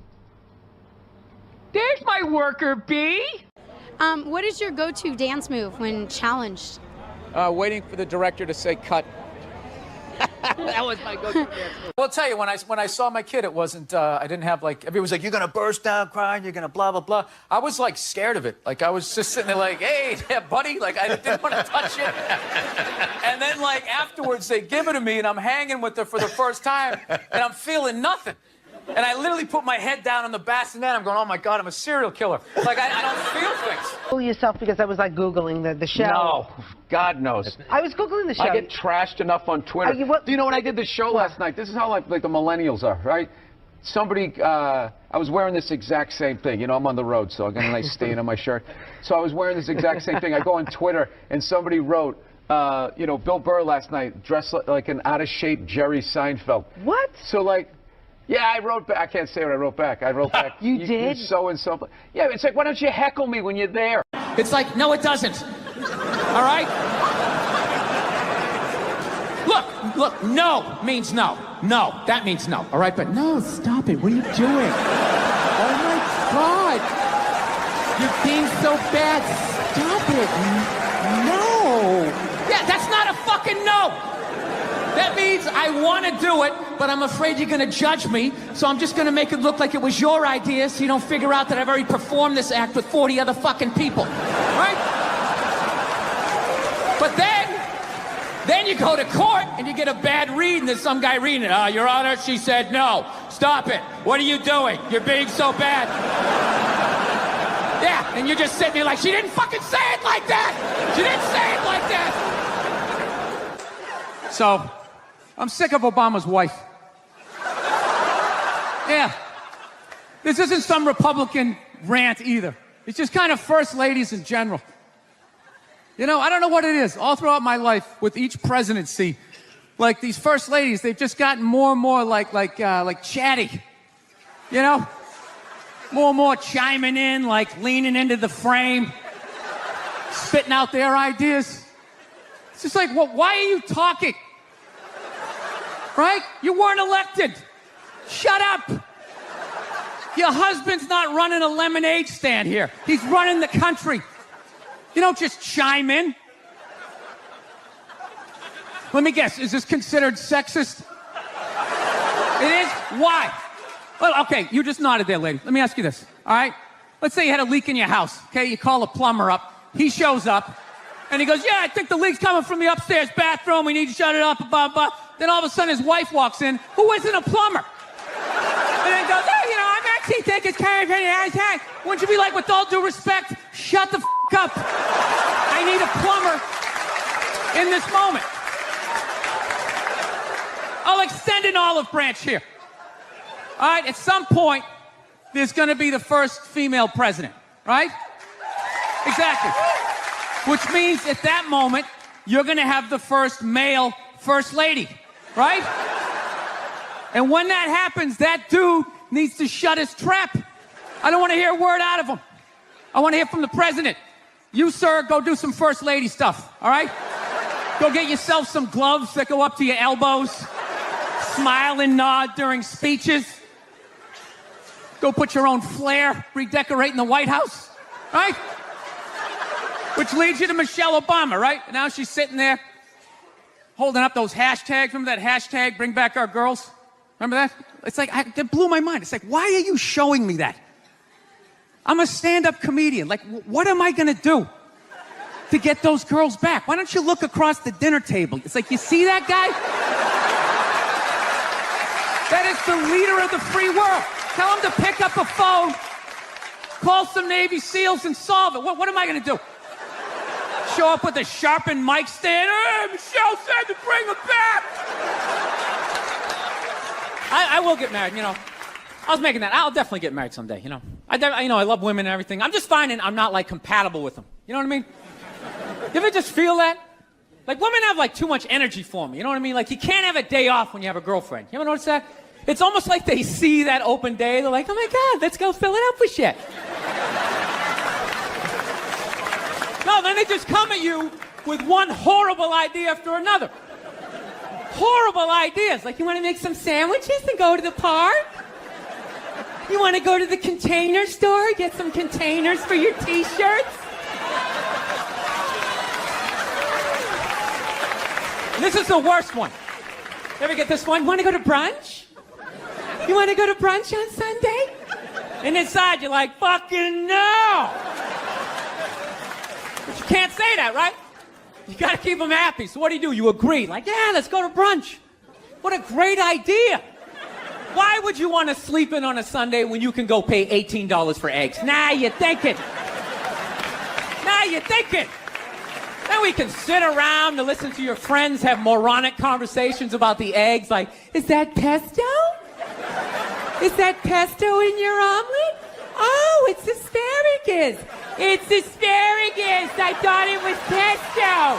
There's my worker bee. What is your go-to dance move when challenged? Waiting for the director to say cut. That was my go-to dance move. Well, I'll tell you, when I saw my kid, it wasn't, I didn't have like, everyone was like, you're going to burst down crying, you're going to blah, blah, blah. I was like scared of it. Like I was just sitting there like, hey, yeah, buddy, like I didn't want to touch it. And then like afterwards, they give it to me and I'm hanging with her for the first time and I'm feeling nothing. And I literally put my head down on the bassinet. I'm going, oh my God, I'm a serial killer. Like I don't feel things. Fool yourself because I was like Googling the show. No, God knows. I was Googling the show. I get trashed enough on Twitter. Do you know when I did the show last night? This is how like the millennials are, right? Somebody, I was wearing this exact same thing. I'm on the road, so I got a nice stain on my shirt. So I was wearing this exact same thing. I go on Twitter, and somebody wrote, Bill Burr last night dressed like an out-of-shape Jerry Seinfeld. What? So like, Yeah, I wrote back. I can't say what I wrote back. I wrote back. You did? So-and-so. Yeah, it's like, why don't you heckle me when you're there? It's like, no, it doesn't. All right? Look, no means no. No, that means no. All right, but no, stop it. What are you doing? Oh my God. You're being so bad. Stop it. No. Yeah, that's not a fucking no. That means I want to do it, but I'm afraid you're going to judge me, so I'm just going to make it look like it was your idea so you don't figure out that I've already performed this act with 40 other fucking people. Right? But then you go to court and you get a bad read and there's some guy reading it. Your Honor, she said no. Stop it. What are you doing? You're being so bad. Yeah, and you're just sitting there like, she didn't fucking say it like that. She didn't say it like that. So, I'm sick of Obama's wife. Yeah. This isn't some Republican rant either. It's just kind of first ladies in general. You know, I don't know what it is. All throughout my life, with each presidency, like these first ladies, they've just gotten more and more like chatty. You know? More and more chiming in, like leaning into the frame, spitting out their ideas. It's just like, well, why are you talking? Right? You weren't elected. Shut up. Your husband's not running a lemonade stand here. He's running the country. You don't just chime in. Let me guess, is this considered sexist? It is? Why? Well, okay, you just nodded there, lady. Let me ask you this, all right? Let's say you had a leak in your house, okay? You call a plumber up. He shows up, and he goes, yeah, I think the leak's coming from the upstairs bathroom. We need to shut it up, blah, blah. Then all of a sudden, his wife walks in, who isn't a plumber. And then goes, oh, you know, I'm actually thinking it's kind of hey. Wouldn't you be like, with all due respect, shut the up. I need a plumber in this moment. I'll extend an olive branch here. All right, at some point, there's going to be the first female president, right? Exactly. Which means at that moment, you're going to have the first male first lady, right? And when that happens, that dude needs to shut his trap. I don't want to hear a word out of him. I want to hear from the president. You, sir, go do some first lady stuff, all right? Go get yourself some gloves that go up to your elbows. Smile and nod during speeches. Go put your own flair redecorating the White House, right? Which leads you to Michelle Obama, right? And now she's sitting there holding up those hashtags. Remember that hashtag, Bring Back Our Girls? Remember that? It's like, that blew my mind. It's like, why are you showing me that? I'm a stand-up comedian. Like, what am I going to do to get those girls back? Why don't you look across the dinner table? It's like, you see that guy? That is the leader of the free world. Tell him to pick up a phone, call some Navy SEALs and solve it. What am I going to do? Show up with a sharpened mic stand? Hey, Michelle said to bring him back. I will get married, you know. I was making that. I'll definitely get married someday, you know. I love women and everything. I'm just finding I'm not, like, compatible with them. You know what I mean? You ever just feel that? Like, women have, like, too much energy for me. You know what I mean? Like, you can't have a day off when you have a girlfriend. You ever notice that? It's almost like they see that open day. They're like, oh, my God, let's go fill it up with shit. No, then they just come at you with one horrible idea after another. Horrible ideas. Like, you want to make some sandwiches and go to the park? You want to go to the Container store, get some containers for your T-shirts? This is the worst one. You ever get this one? You want to go to brunch? You want to go to brunch on Sunday? And inside you're like, fucking no! But you can't say that, right? You got to keep them happy. So what do? You agree. Like, yeah, let's go to brunch. What a great idea. Why would you want to sleep in on a Sunday when you can go pay $18 for eggs? Now you're thinking. Then we can sit around and listen to your friends have moronic conversations about the eggs. Like, is that pesto? Is that pesto in your omelet? Oh, it's asparagus. It's asparagus. I thought it was pesto.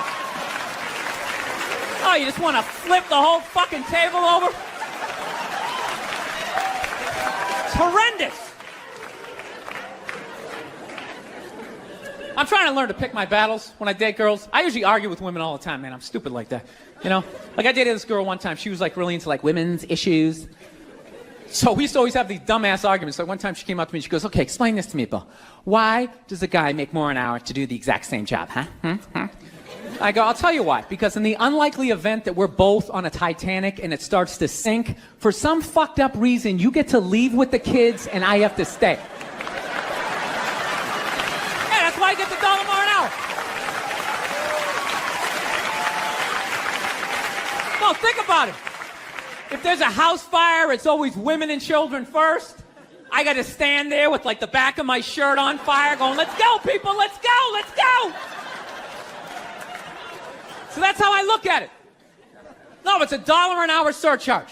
Oh, you just want to flip the whole fucking table over? horrendous. I'm trying to learn to pick my battles when I date girls. I usually argue with women all the time, man. I'm stupid like that. You know? Like, I dated this girl one time. She was, like, really into, like, women's issues. So we used to always have these dumbass arguments. Like, one time she came up to me and she goes, okay, explain this to me, Bill. Why does a guy make more an hour to do the exact same job, huh? I go, I'll tell you why. Because in the unlikely event that we're both on a Titanic and it starts to sink, for some fucked up reason, you get to leave with the kids and I have to stay. That's why I get the $1 more an hour. No, think about it. If there's a house fire, it's always women and children first. I got to stand there with like the back of my shirt on fire going, let's go, people, let's go, let's go. So that's how I look at it. No, it's a $1 an hour surcharge.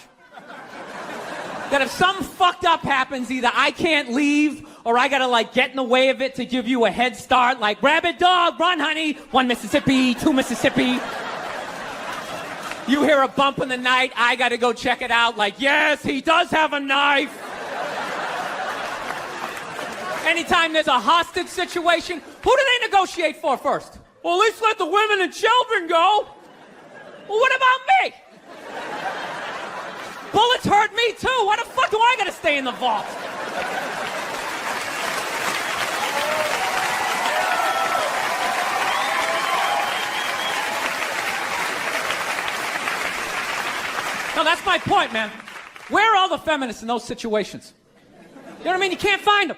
That if something fucked up happens, either I can't leave or I gotta like get in the way of it to give you a head start, like rabid dog, run honey, 1 Mississippi, 2 Mississippi. You hear a bump in the night, I gotta go check it out, like yes, he does have a knife. Anytime there's a hostage situation, who do they negotiate for first? Well, at least let the women and children go. Well, what about me? Bullets hurt me too. Why the fuck do I gotta stay in the vault? No, that's my point, man. Where are all the feminists in those situations? You know what I mean? You can't find them.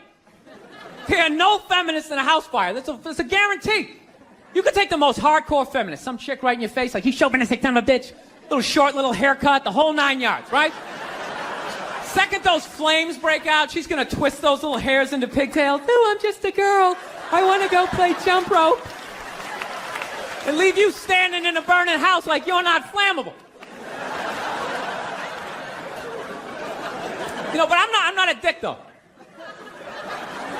There are no feminists in a house fire. That's a guarantee. You could take the most hardcore feminist, some chick right in your face, like, you chauvinistic son of a bitch. Little short, little haircut, the whole 9 yards, right? Second those flames break out, she's gonna twist those little hairs into pigtails. No, I'm just a girl. I wanna go play jump rope. And leave you standing in a burning house like you're not flammable. You know, but I'm not a dick though.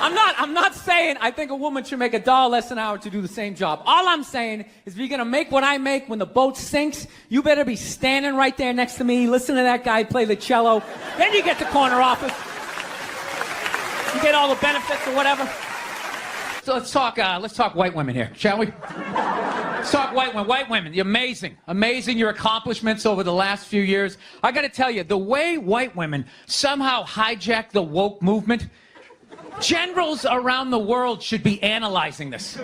I'm not saying I think a woman should make $1 less an hour to do the same job. All I'm saying is if you're gonna make what I make when the boat sinks, you better be standing right there next to me, listen to that guy play the cello. Then you get the corner office. You get all the benefits or whatever. So let's talk white women here, shall we? Let's talk white women. White women, you're amazing your accomplishments over the last few years. I gotta tell you, the way white women somehow hijacked the woke movement, generals around the world should be analyzing this.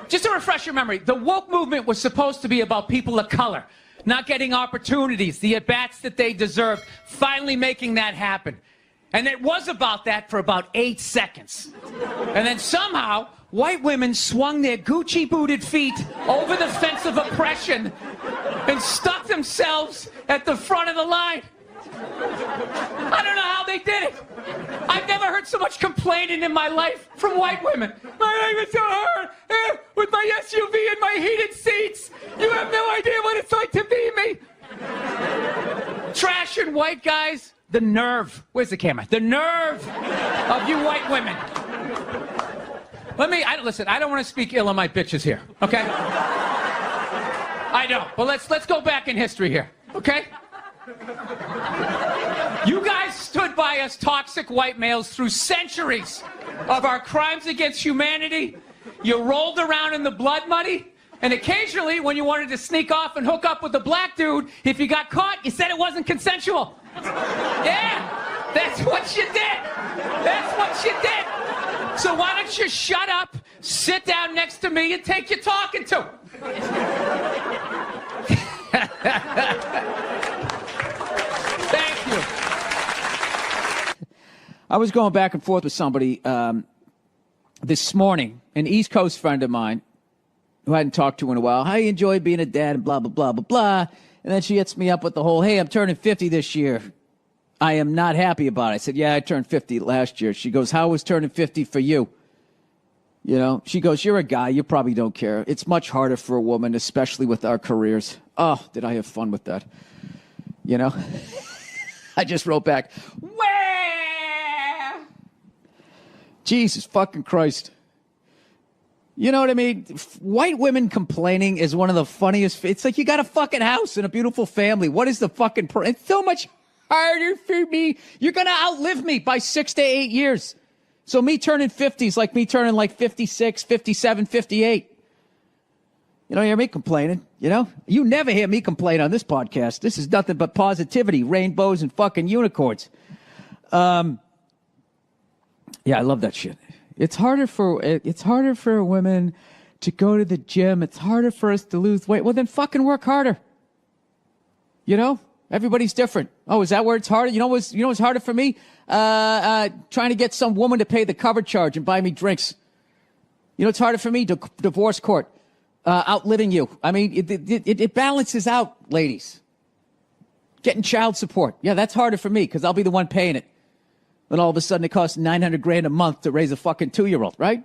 Just to refresh your memory, the woke movement was supposed to be about people of color, not getting opportunities, the at-bats that they deserved, finally making that happen. And it was about that for about 8 seconds. And then somehow, white women swung their Gucci-booted feet over the fence of oppression and stuck themselves at the front of the line. I don't know how they did it. I've never heard so much complaining in my life from white women. My life is so hard with my SUV and my heated seats. You have no idea what it's like to be me. Trashing white guys. The nerve. Where's the camera? The nerve of you white women. Listen, I don't want to speak ill of my bitches here, okay? I don't. But let's go back in history here, okay? You guys stood by us toxic white males through centuries of our crimes against humanity. You rolled around in the blood money, and occasionally when you wanted to sneak off and hook up with a black dude, if you got caught, you said it wasn't consensual. Yeah, that's what you did. That's what you did. So why don't you shut up, sit down next to me, and take your talking to. Thank you. I was going back and forth with somebody this morning, an East Coast friend of mine who I hadn't talked to in a while. How you enjoy being a dad and blah, blah, blah, blah, blah. And then she hits me up with the whole, hey, I'm turning 50 this year. I am not happy about it. I said, yeah, I turned 50 last year. She goes, how was turning 50 for you? You know, she goes, you're a guy. You probably don't care. It's much harder for a woman, especially with our careers. Oh, did I have fun with that? You know? I just wrote back, where? Jesus fucking Christ. You know what I mean? White women complaining is one of the funniest. It's like you got a fucking house and a beautiful family. What is the fucking... It's so much harder for me. You're going to outlive me by 6 to 8 years. So me turning 50 is like me turning like 56, 57, 58. You don't hear me complaining, you know? You never hear me complain on this podcast. This is nothing but positivity, rainbows, and fucking unicorns. Yeah, I love that shit. It's harder for women to go to the gym. It's harder for us to lose weight. Well, then fucking work harder. You know? Everybody's different. Oh, is that where it's harder? You know what's harder for me? Trying to get some woman to pay the cover charge and buy me drinks. You know it's harder for me? Divorce court. Outliving you. I mean, it balances out, ladies. Getting child support. Yeah, that's harder for me because I'll be the one paying it. Then all of a sudden it costs $900,000 a month to raise a fucking 2-year-old, right?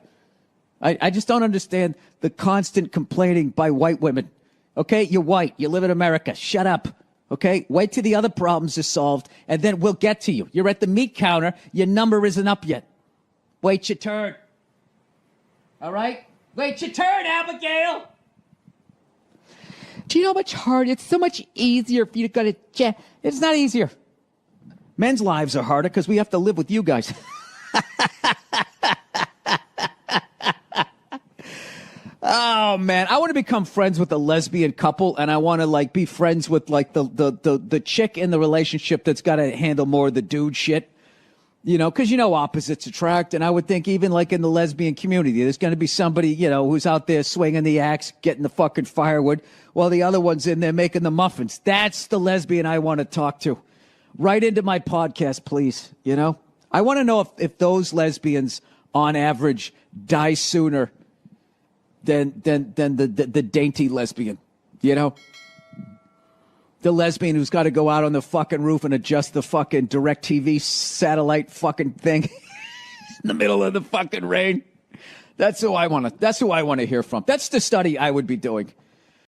I just don't understand the constant complaining by white women. Okay, you're white. You live in America. Shut up. Okay, wait till the other problems are solved, and then we'll get to you. You're at the meat counter. Your number isn't up yet. Wait your turn. All right? Wait your turn, Abigail. Do you know how much harder? It's so much easier for you to go to jail. It's not easier. Men's lives are harder because we have to live with you guys. Oh man, I want to become friends with a lesbian couple, and I want to like be friends with like the chick in the relationship that's got to handle more of the dude shit. You know, because you know opposites attract, and I would think even like in the lesbian community, there's going to be somebody, you know, who's out there swinging the axe, getting the fucking firewood, while the other one's in there making the muffins. That's the lesbian I want to talk to. Right into my podcast, please. You know, I want to know if those lesbians, on average, die sooner than the dainty lesbian. You know. The lesbian who's got to go out on the fucking roof and adjust the fucking DirecTV satellite fucking thing in the middle of the fucking rain. That's who I want to hear from. That's the study I would be doing.